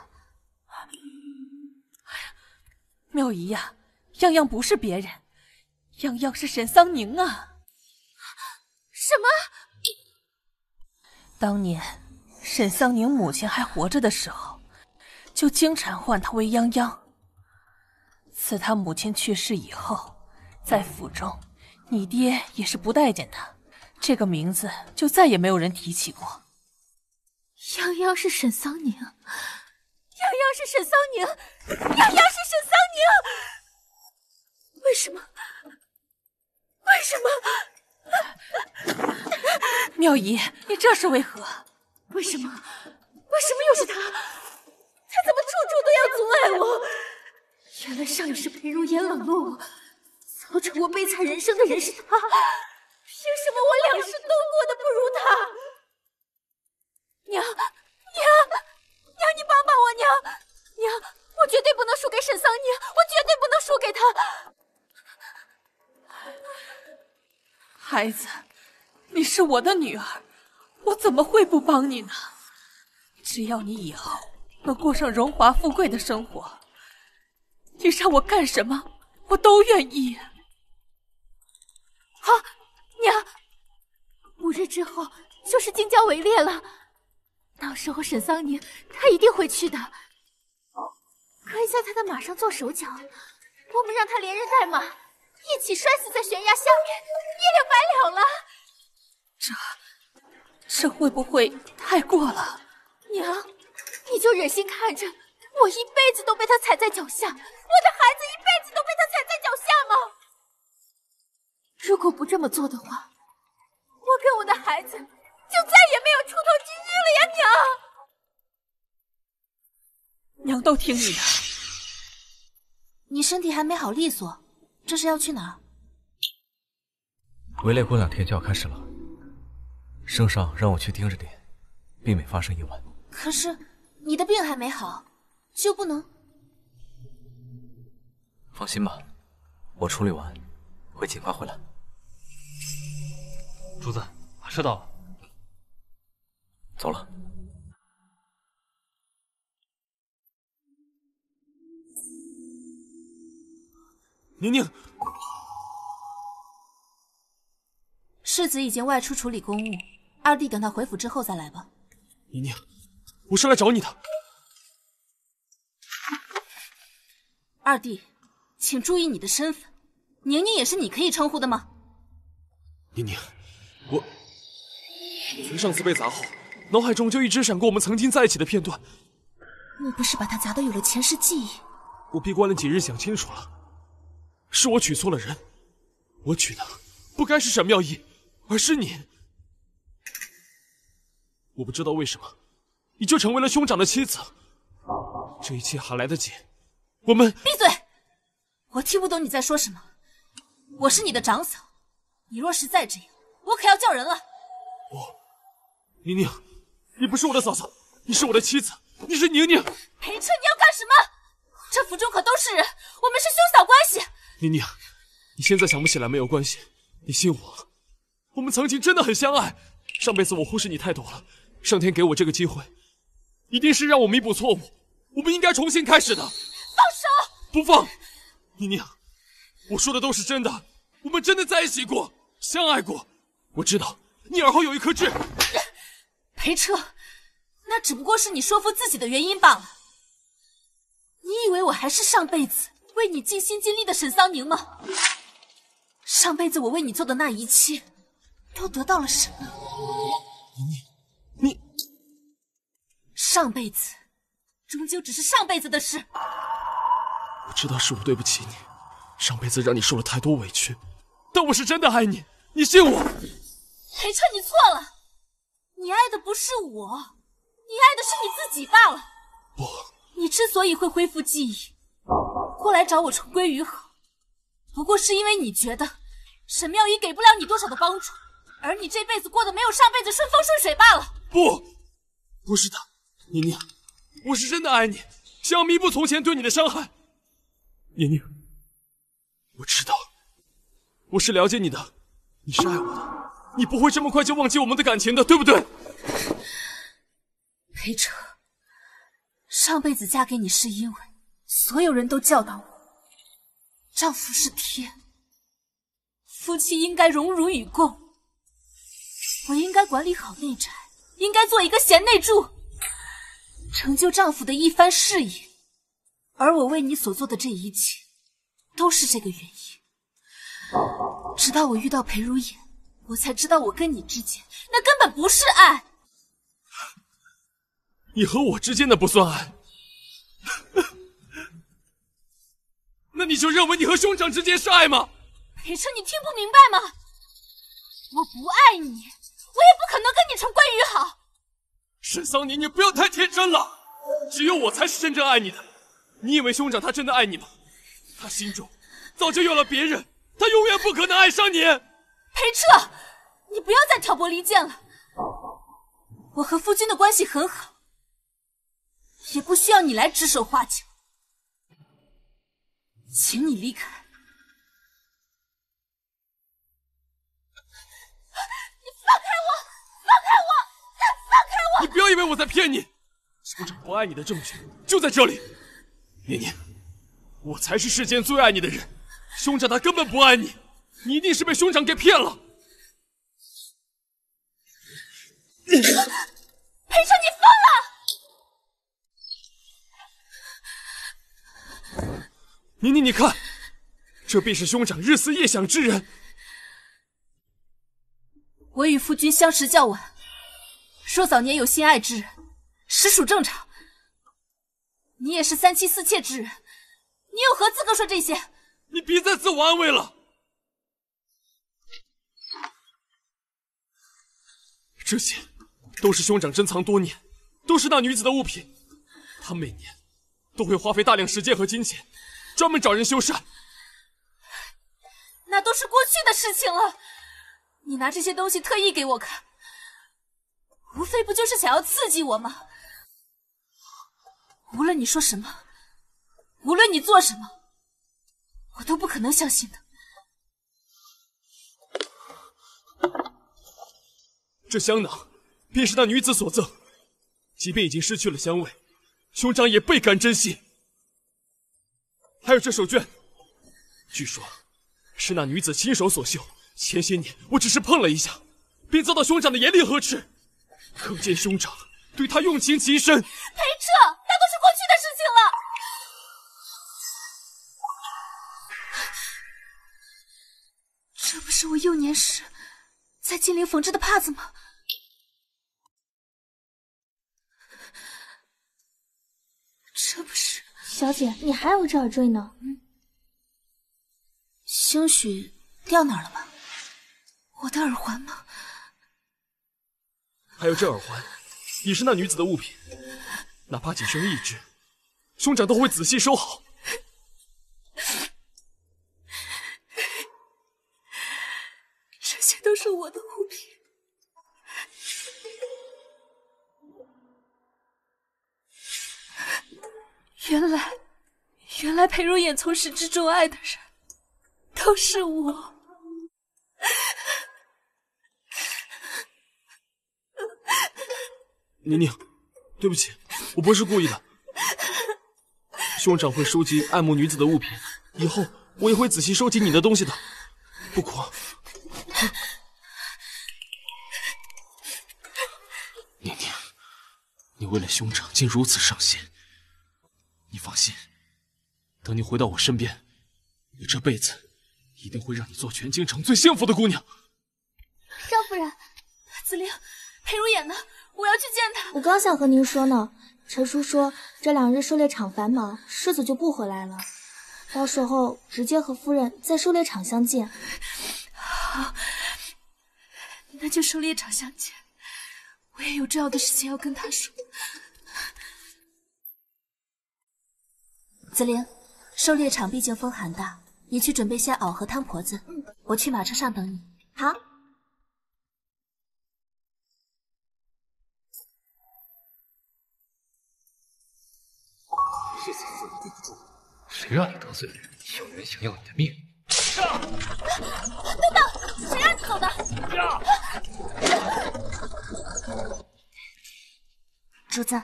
妙姨呀，泱泱不是别人，泱泱是沈桑宁啊！什么？当年沈桑宁母亲还活着的时候，就经常唤她为泱泱。自她母亲去世以后，在府中，你爹也是不待见她，这个名字就再也没有人提起过。泱泱是沈桑宁，泱泱是沈桑宁，泱泱是沈桑宁！为什么？为什么？妙姨，你这是为何？为什么？为什么又是他？他怎么处处都要阻碍我？原来上一世裴如烟冷落我，造成我悲惨人生的人是他，凭什么我2世都过得不如他？娘，你帮帮我！娘，我绝对不能输给沈桑宁，我绝对不能输给他！孩子，你是我的女儿，我怎么会不帮你呢？只要你以后能过上荣华富贵的生活，你让我干什么，我都愿意。好，娘，5日之后就是京郊围猎了，到时候沈桑宁他一定会去的，可以在他的马上做手脚，我们让他连人带马一起摔死在悬崖下面，一了百了了。这会不会太过了？娘，你就忍心看着我一辈子都被他踩在脚下，我的孩子一辈子都被他踩在脚下吗？如果不这么做的话，我跟我的孩子就再也没有出头之日了呀！娘都听你的。你身体还没好利索，这是要去哪儿？围猎过2天就要开始了，圣上让我去盯着点，避免发生意外。可是你的病还没好，就不能……放心吧，我处理完会尽快回来。主子，马车到了。走了。宁宁，世子已经外出处理公务，二弟等他回府之后再来吧。宁宁，我是来找你的。二弟，请注意你的身份，宁宁也是你可以称呼的吗？宁宁，我从上次被砸后，脑海中就一直闪过我们曾经在一起的片段。莫不是把他砸得有了前世记忆？我闭关了几日，想清楚了，是我娶错了人，我娶的不该是沈妙意，而是你。我不知道为什么，你就成为了兄长的妻子。这一切还来得及，我们闭嘴！我听不懂你在说什么。我是你的长嫂，你若是再这样，我可要叫人了。宁宁，你不是我的嫂嫂，你是我的妻子，你是宁宁。裴彻，你要干什么？这府中可都是人，我们是兄嫂关系。宁宁，你现在想不起来没有关系，你信我，我们曾经真的很相爱。上辈子我忽视你太多了，上天给我这个机会，一定是让我弥补错误。我们应该重新开始的。放手！不放！宁宁，我说的都是真的，我们真的在一起过，相爱过。我知道你耳后有一颗痣。裴彻，那只不过是你说服自己的原因罢了。你以为我还是上辈子为你尽心尽力的沈桑宁吗？上辈子我为你做的那一切，都得到了什么？你上辈子终究只是上辈子的事。我知道是我对不起你，上辈子让你受了太多委屈，但我是真的爱你，你信我。裴彻，你错了，你爱的不是我，你爱的是你自己罢了。不，你之所以会恢复记忆，过来找我重归于好，不过是因为你觉得沈妙仪给不了你多少的帮助，而你这辈子过得没有上辈子顺风顺水罢了。不是的，宁宁，我是真的爱你，想要弥补从前对你的伤害。宁宁，我知道，我是了解你的，你是爱我的，你不会这么快就忘记我们的感情的，对不对？裴彻，上辈子嫁给你是因为所有人都教导我，丈夫是天，夫妻应该荣辱与共，我应该管理好内宅，应该做一个贤内助，成就丈夫的一番事业。而我为你所做的这一切，都是这个原因。直到我遇到裴如也，我才知道我跟你之间那根本不是爱。你和我之间的不算爱，那你就认为你和兄长之间是爱吗？裴彻，你听不明白吗？我不爱你，我也不可能跟你重归于好。沈桑宁，你不要太天真了，只有我才是真正爱你的。你以为兄长他真的爱你吗？他心中早就有了别人，他永远不可能爱上你。裴彻，你不要再挑拨离间了。我和夫君的关系很好，也不需要你来指手画脚。请你离开。你放开我！放开我！再放开我！你不要以为我在骗你，兄长不爱你的证据就在这里。宁宁，我才是世间最爱你的人，兄长他根本不爱你，你一定是被兄长给骗了。裴彻，你疯了！宁宁，你看，这便是兄长日思夜想之人。我与夫君相识较晚，若早年有心爱之人，实属正常。你也是三妻四妾之人，你有何资格说这些？你别再自我安慰了。这些都是兄长珍藏多年，都是那女子的物品。他每年都会花费大量时间和金钱，专门找人修缮。那都是过去的事情了。你拿这些东西特意给我看，无非不就是想要刺激我吗？无论你说什么，无论你做什么，我都不可能相信的。这香囊便是那女子所赠，即便已经失去了香味，兄长也倍感珍惜。还有这手绢，据说是那女子亲手所绣，前些年我只是碰了一下，便遭到兄长的严厉呵斥，可见兄长对她用情极深。裴彻，那都是过去的事情了。这不是我幼年时在金陵缝制的帕子吗？这不是……小姐，你还有这耳坠呢？兴许掉哪儿了吧？我的耳环吗？还有这耳环，也是那女子的物品，哪怕仅剩一只，兄长都会仔细收好。这些都是我的物品。原来裴如眼从始至终爱的人都是我。宁宁，对不起，我不是故意的。兄长会收集爱慕女子的物品，以后我也会仔细收集你的东西的。不哭。宁宁，你为了兄长竟如此上心，你放心，等你回到我身边，我这辈子一定会让你做全京城最幸福的姑娘。少夫人，子菱，裴如眼呢？我要去见他。我刚想和您说呢，陈叔说这2日狩猎场繁忙，世子就不回来了，到时候直接和夫人在狩猎场相见。好，那就狩猎场相见。我也有重要的事情要跟他说。子菱，狩猎场毕竟风寒大，你去准备些袄和汤婆子，我去马车上等你。好。世子夫人对不住，谁让你得罪了人？有人想要你的命！等等，谁让你走的？主子，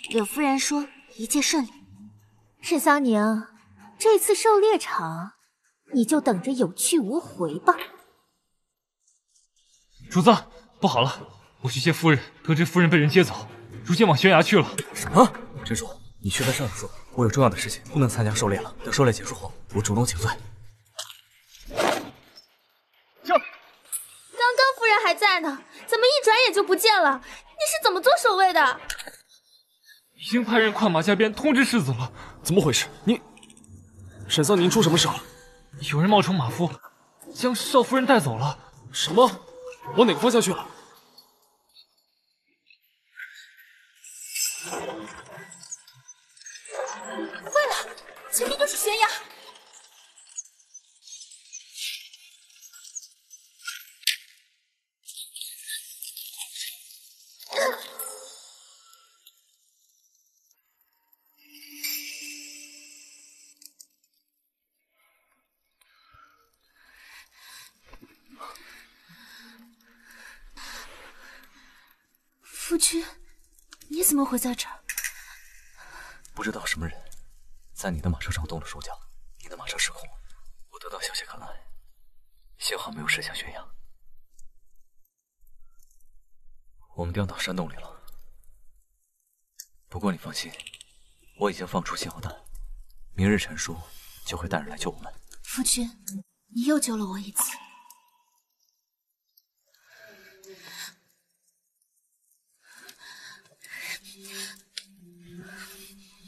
柳夫人说一切顺利。沈桑宁，这次狩猎场你就等着有去无回吧。主子，不好了，我去接夫人，得知夫人被人接走，如今往悬崖去了。什么？珍珠，你去跟上说，我有重要的事情，不能参加狩猎了。等狩猎结束后，我主动请罪。刚刚夫人还在呢，怎么一转眼就不见了？你是怎么做守卫的？已经派人快马加鞭通知世子了。怎么回事？沈桑宁出什么事了？有人冒充马夫，将少夫人带走了。什么？往哪个方向去了？坏了，前面就是悬崖。夫君，你怎么会在这儿？不知道什么人在你的马车上动了手脚，你的马车失控了。我得到消息看来，幸好没有驶向悬崖。我们掉到山洞里了。不过你放心，我已经放出信号弹，明日陈叔就会带人来救我们。夫君，你又救了我一次。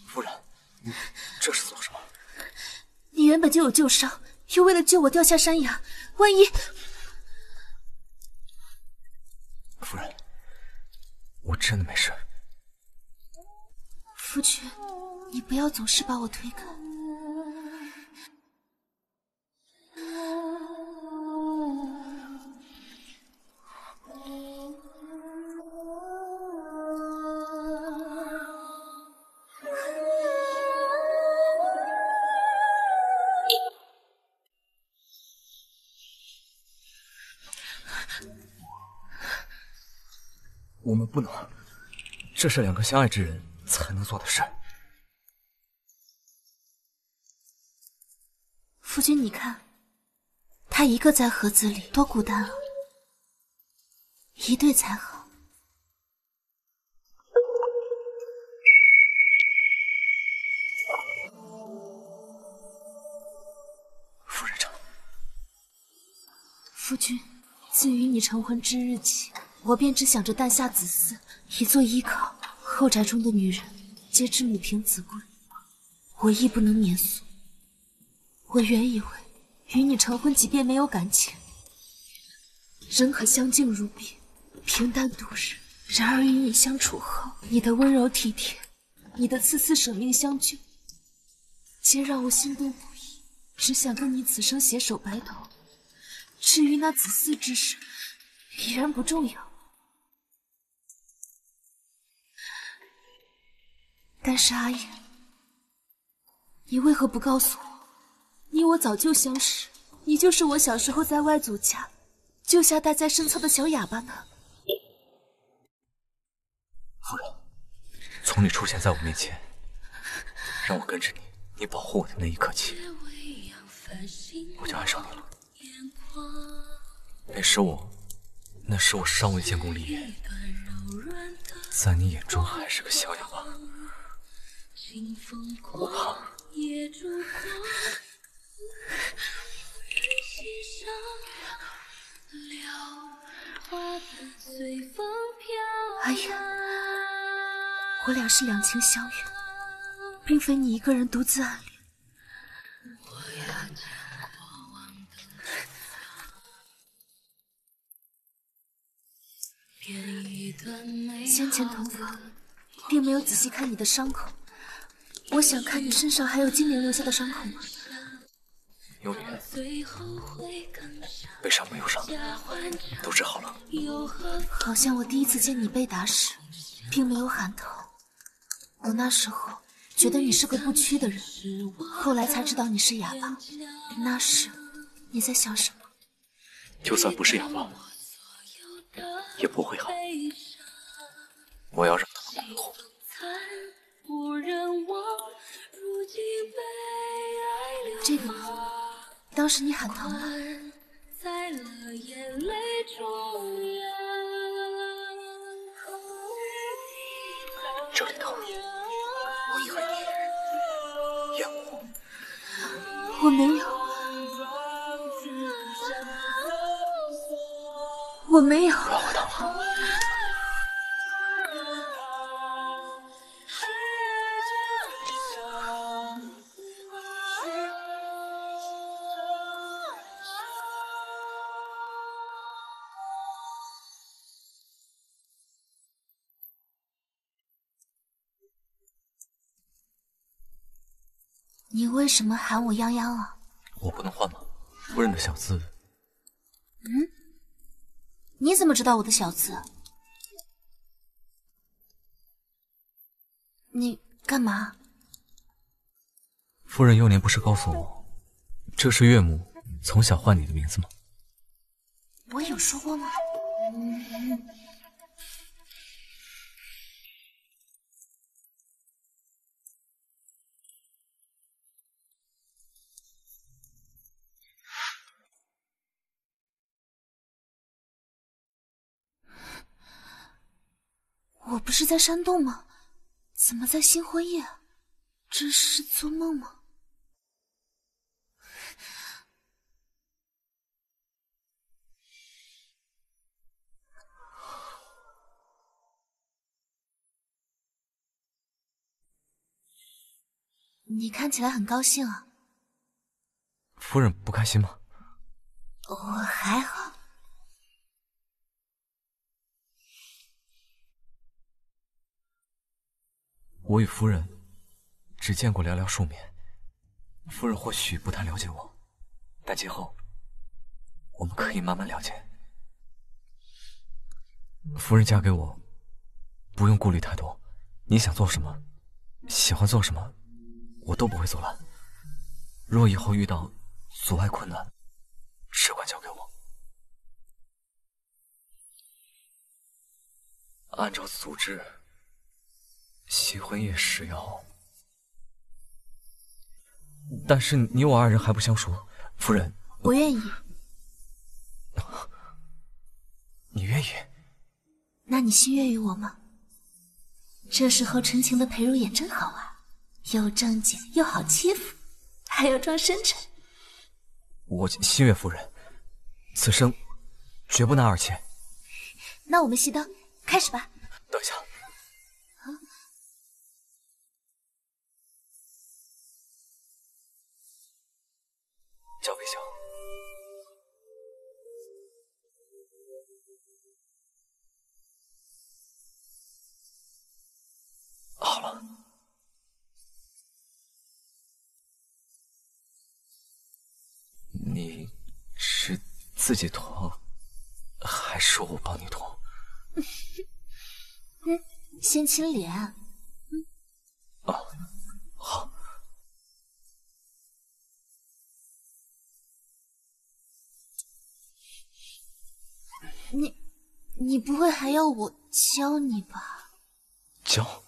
夫人，你这是做什么？你原本就有旧伤，又为了救我掉下山崖，万一……夫人，我真的没事。夫君，你不要总是把我推开。我们不能，这是2个相爱之人才能做的事。夫君，你看，他一个在盒子里，多孤单啊！一对才好。夫人这，夫君，自与你成婚之日起，我便只想着诞下子嗣，以作依靠。后宅中的女人皆知母凭子贵，我亦不能免俗。我原以为与你成婚，即便没有感情，仍可相敬如宾，平淡度日。然而与你相处后，你的温柔体贴，你的次次舍命相救，皆让我心动不已，只想跟你此生携手白头。至于那子嗣之事，已然不重要。但是阿言，你为何不告诉我，你我早就相识，你就是我小时候在外祖家救下待在身侧的小哑巴呢？夫人，从你出现在我面前，让我跟着你，你保护我的那一刻起，我就爱上你了。那时我尚未建功立业，在你眼中还是个小哑巴，我怕。阿言，我俩是两情相悦，并非你一个人独自暗恋。先前同房，并没有仔细看你的伤口，我想看你身上还有精灵留下的伤口吗？有你，背上没有伤，都治好了。好像我第一次见你被打时，并没有喊疼。我那时候觉得你是个不屈的人，后来才知道你是哑巴。那时你在想什么？就算不是哑巴，也不会好。我要让他们痛。这个呢？当时你喊疼了。这里疼，我以为你厌恶。我没有。我没有。不要回头了。你为什么喊我泱泱啊？我不能换吗？夫人的小字。你怎么知道我的小字？你干嘛？夫人幼年不是告诉我，这是岳母从小唤你的名字吗？我有说过吗？我不是在山洞吗？怎么在新婚夜？这是做梦吗？你看起来很高兴啊。夫人不开心吗？我还好。我与夫人只见过寥寥数面，夫人或许不太了解我，但今后我们可以慢慢了解。夫人嫁给我，不用顾虑太多，你想做什么，喜欢做什么，我都不会阻拦。若以后遇到阻碍困难，只管交给我。按照组织，新婚夜是要，但是你我二人还不相熟，夫人。我愿意。你愿意？那你心悦于我吗？这时候纯情的裴如也真好玩，又正经又好欺负，还要装深沉。我心悦夫人，此生绝不拿二钱。那我们熄灯，开始吧。等一下。叫微笑。好了。你是自己脱，还是我帮你脱？先亲脸。哦，好。你不会还要我教你吧？教？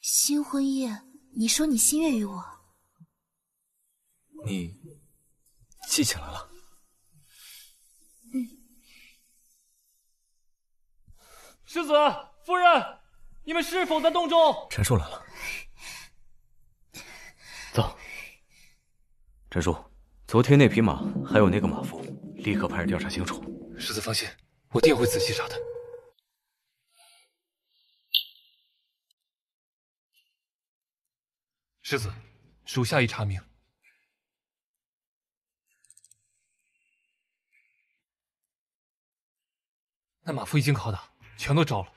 新婚夜，你说你心悦于我，你记起来了？世子、夫人，你们是否在洞中？陈叔来了。走。陈叔，昨天那匹马还有那个马夫，立刻派人调查清楚。世子放心，我定会仔细查的。世子，属下已查明，那马夫一经拷打，全都招了。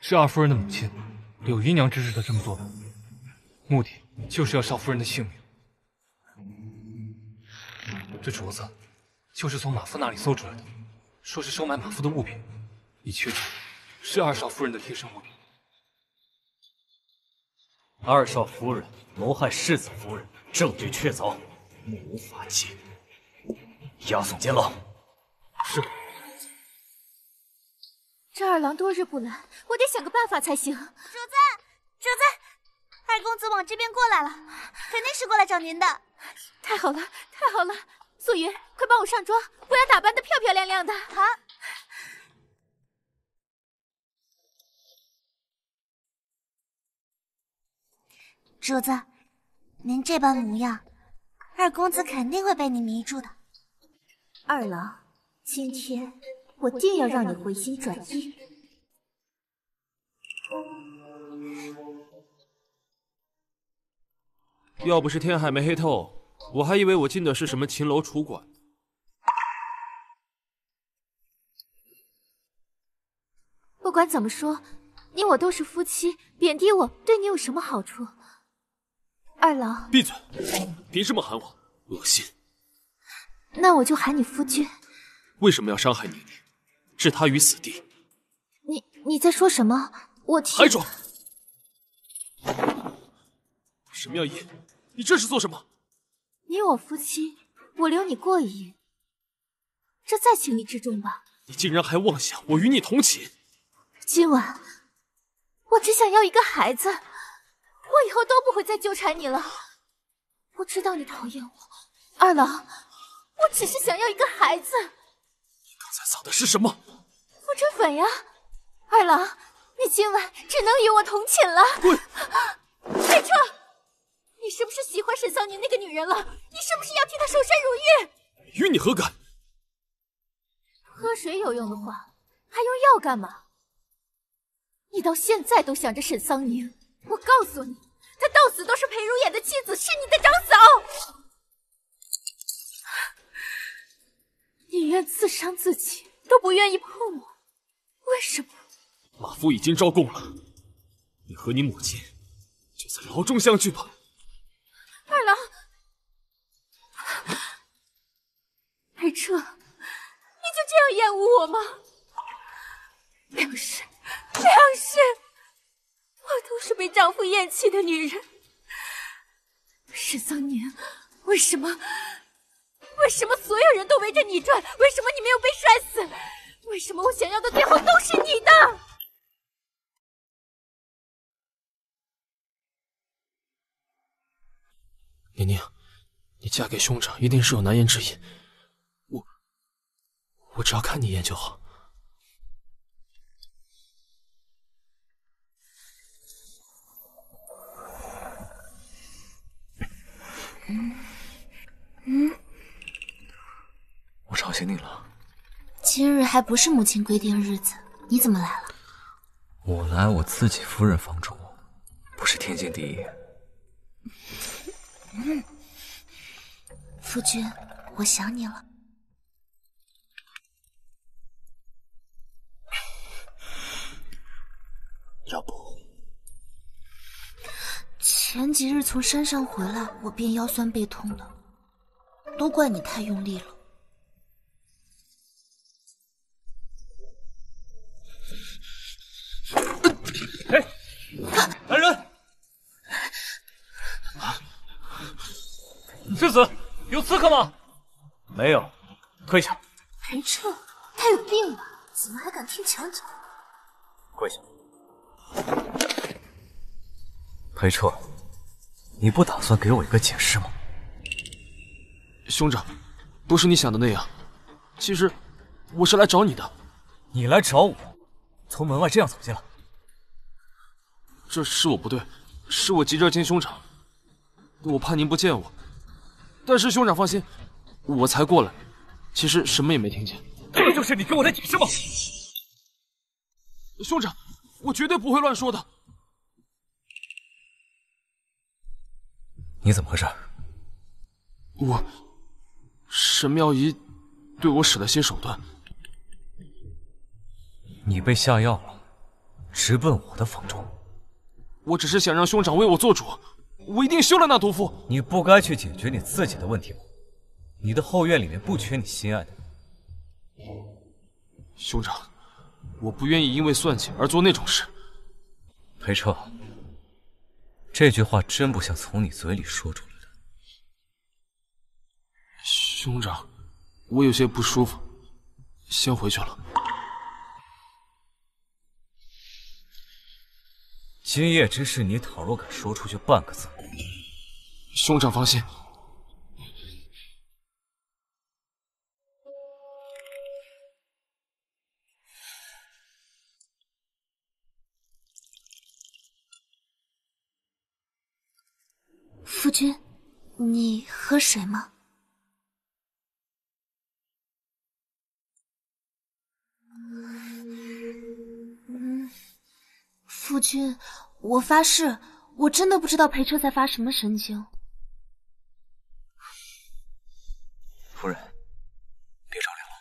是二夫人的母亲柳姨娘指使他这么做的，目的就是要少夫人的性命。这镯子就是从马夫那里搜出来的，说是收买马夫的物品，已确诊是二少夫人的贴身物品。二少夫人谋害世子夫人，证据确凿，目无法纪，押送监牢。是。这二郎多日不来，我得想个办法才行。主子，主子，二公子往这边过来了，肯定是过来找您的。太好了，太好了！素云，快帮我上妆，我要打扮得漂漂亮亮的。好。主子，您这般模样，二公子肯定会被你迷住的。二郎，今天我定要让你回心转意。要不是天还没黑透，我还以为我进的是什么秦楼楚馆。不管怎么说，你我都是夫妻，贬低我对你有什么好处？二郎，闭嘴！凭什么喊我？恶心！那我就喊你夫君。为什么要伤害妮妮，置她于死地？你在说什么？我听。还装！沈妙仪，你这是做什么？你我夫妻，我留你过一夜，这在情理之中吧？你竟然还妄想我与你同寝！今晚，我只想要一个孩子，我以后都不会再纠缠你了。我知道你讨厌我，二郎，我只是想要一个孩子。你刚才撒的是什么？覆唇粉呀！二郎，你今晚只能与我同寝了。滚！裴彻，你是不是喜欢沈桑宁那个女人了？你是不是要替她守身如玉？与你何干？喝水有用的话，还用药干嘛？你到现在都想着沈桑宁，我告诉你，她到死都是裴如衍的妻子，是你的长嫂。宁愿刺伤自己，都不愿意碰我，为什么？马夫已经招供了，你和你母亲就在牢中相聚吧。二郎，裴彻，你就这样厌恶我吗？梁氏，我都是被丈夫厌弃的女人。沈桑宁，为什么所有人都围着你转？为什么你没有被摔死？为什么我想要的最后都是你的？宁宁，你嫁给兄长一定是有难言之隐，我只要看你一眼就好。我吵醒你了。今日还不是母亲规定日子，你怎么来了？我来我自己夫人房中，不是天经地义。夫君，我想你了。要不，前几日从山上回来，我便腰酸背痛的，都怪你太用力了。哎，来人！世子，有刺客吗？没有，退下。裴彻，他有病吧？怎么还敢听墙角？跪下。裴彻，你不打算给我一个解释吗？兄长，不是你想的那样。其实，我是来找你的。你来找我？从门外这样走进来？这是我不对，是我急着见兄长，我怕您不见我。但是兄长放心，我才过来，其实什么也没听见。这就是你给我的解释吗？兄长，我绝对不会乱说的。你怎么回事？沈妙仪对我使了些手段。你被下药了，直奔我的房中。我只是想让兄长为我做主，我一定休了那毒妇。你不该去解决你自己的问题吗？你的后院里面不缺你心爱的。兄长，我不愿意因为算计而做那种事。裴彻，这句话真不像从你嘴里说出来的。兄长，我有些不舒服，先回去了。今夜之事，你倘若敢说出去半个字，兄长放心。夫君，你喝水吗？夫君，我发誓，我真的不知道裴彻在发什么神经。夫人，别着凉了。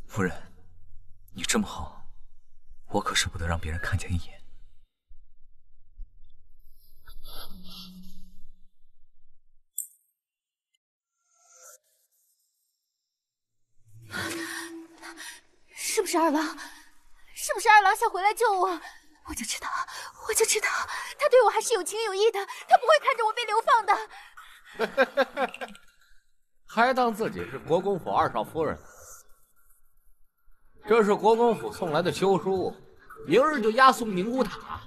夫人，你这么好，我可舍不得让别人看见一眼。是不是二郎？是不是二郎想回来救我？我就知道，他对我还是有情有义的，他不会看着我被流放的。还当自己是国公府二少夫人？这是国公府送来的休书，明日就押送宁古塔。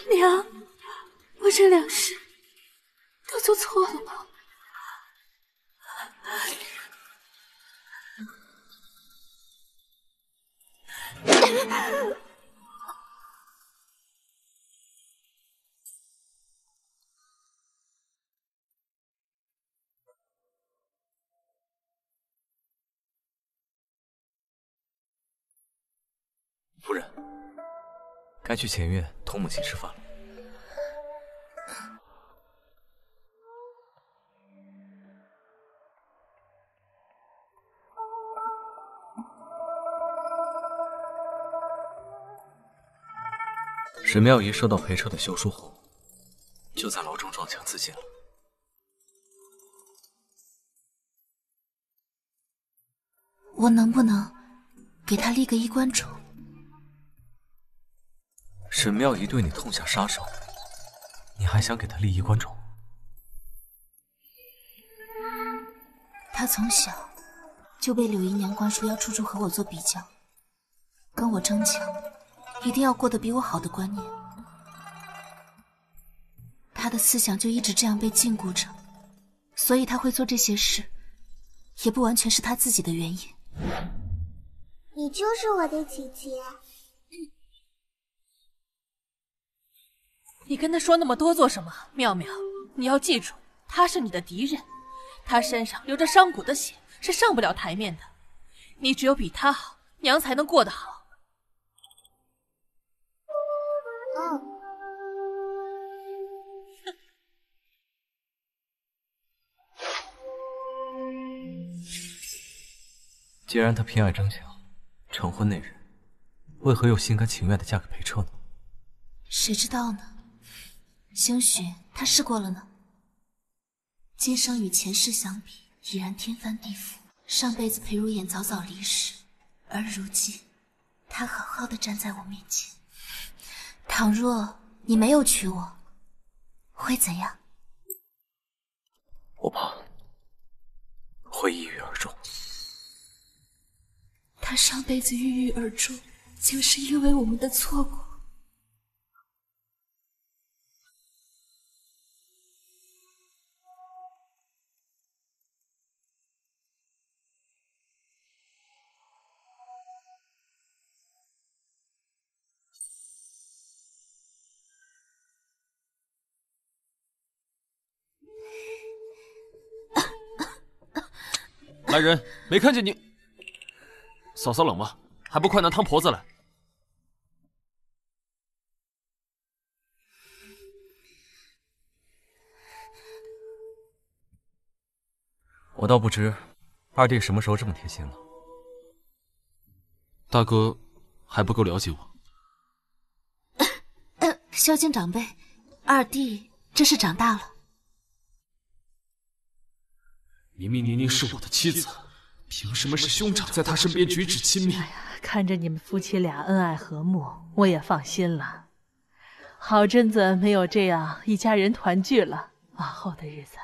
娘，我这两世都做错了吗？夫人，该去前院同母亲吃饭了。沈妙仪收到裴彻的休书后，就在牢中撞墙自尽了。我能不能给他立个衣冠冢？沈妙仪对你痛下杀手，你还想给她立衣冠冢？她从小就被柳姨娘灌输要处处和我做比较，跟我争强，一定要过得比我好的观念。她的思想就一直这样被禁锢着，所以她会做这些事，也不完全是她自己的原因。你就是我的姐姐。你跟他说那么多做什么？妙妙，你要记住，他是你的敌人，他身上流着商贾的血，是上不了台面的。你只有比他好，娘才能过得好。既然她偏爱争强，成婚那日，为何又心甘情愿地嫁给裴彻呢？谁知道呢？兴许他试过了呢。今生与前世相比，已然天翻地覆。上辈子裴如眼早早离世，而如今，他好好的站在我面前。倘若你没有娶我，会怎样？我怕会抑郁而终。他上辈子郁郁而终，就是因为我们的错过。来人，没看见你。嫂嫂冷吗？还不快拿汤婆子来！我倒不知二弟什么时候这么贴心了。大哥还不够了解我。孝敬长辈，二弟这是长大了。明明妮妮是我的妻子，凭什么是兄长在她身边举止亲密？哎呀，看着你们夫妻俩恩爱和睦，我也放心了。好阵子没有这样一家人团聚了，往后的日子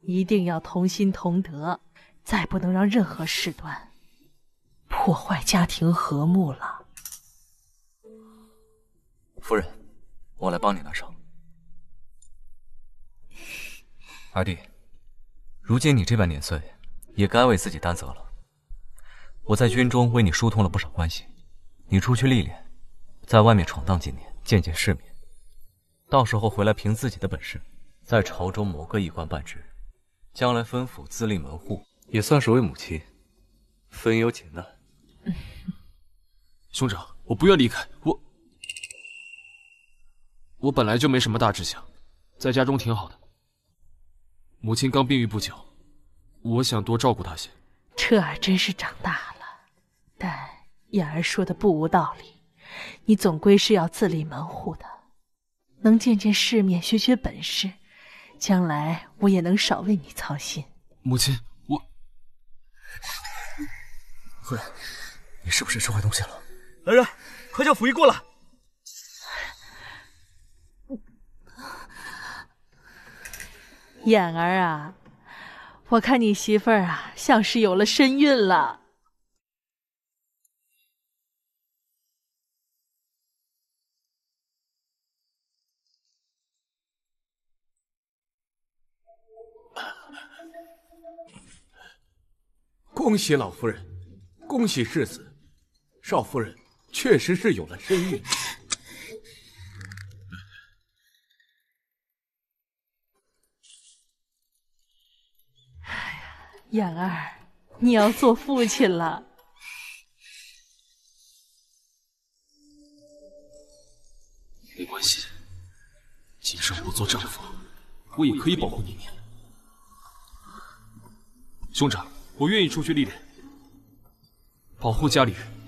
一定要同心同德，再不能让任何事端破坏家庭和睦了。夫人，我来帮你拿上。二弟，如今你这般年岁，也该为自己担责了。我在军中为你疏通了不少关系，你出去历练，在外面闯荡几年，见见世面，到时候回来凭自己的本事，在朝中谋个一官半职，将来分府自立门户，也算是为母亲分忧解难。兄长，我不愿离开，我本来就没什么大志向，在家中挺好的。母亲刚病愈不久，我想多照顾她些。彻儿真是长大了，但燕儿说的不无道理，你总归是要自立门户的，能见见世面，学学本事，将来我也能少为你操心。母亲，夫人，你是不是吃坏东西了？来人，快叫府医过来！燕儿啊，我看你媳妇儿啊，像是有了身孕了。恭喜老夫人，恭喜世子，少夫人确实是有了身孕。燕儿，你要做父亲了。没关系，今生不做丈夫，我也可以保护妮妮。兄长，我愿意出去历练，保护家里人。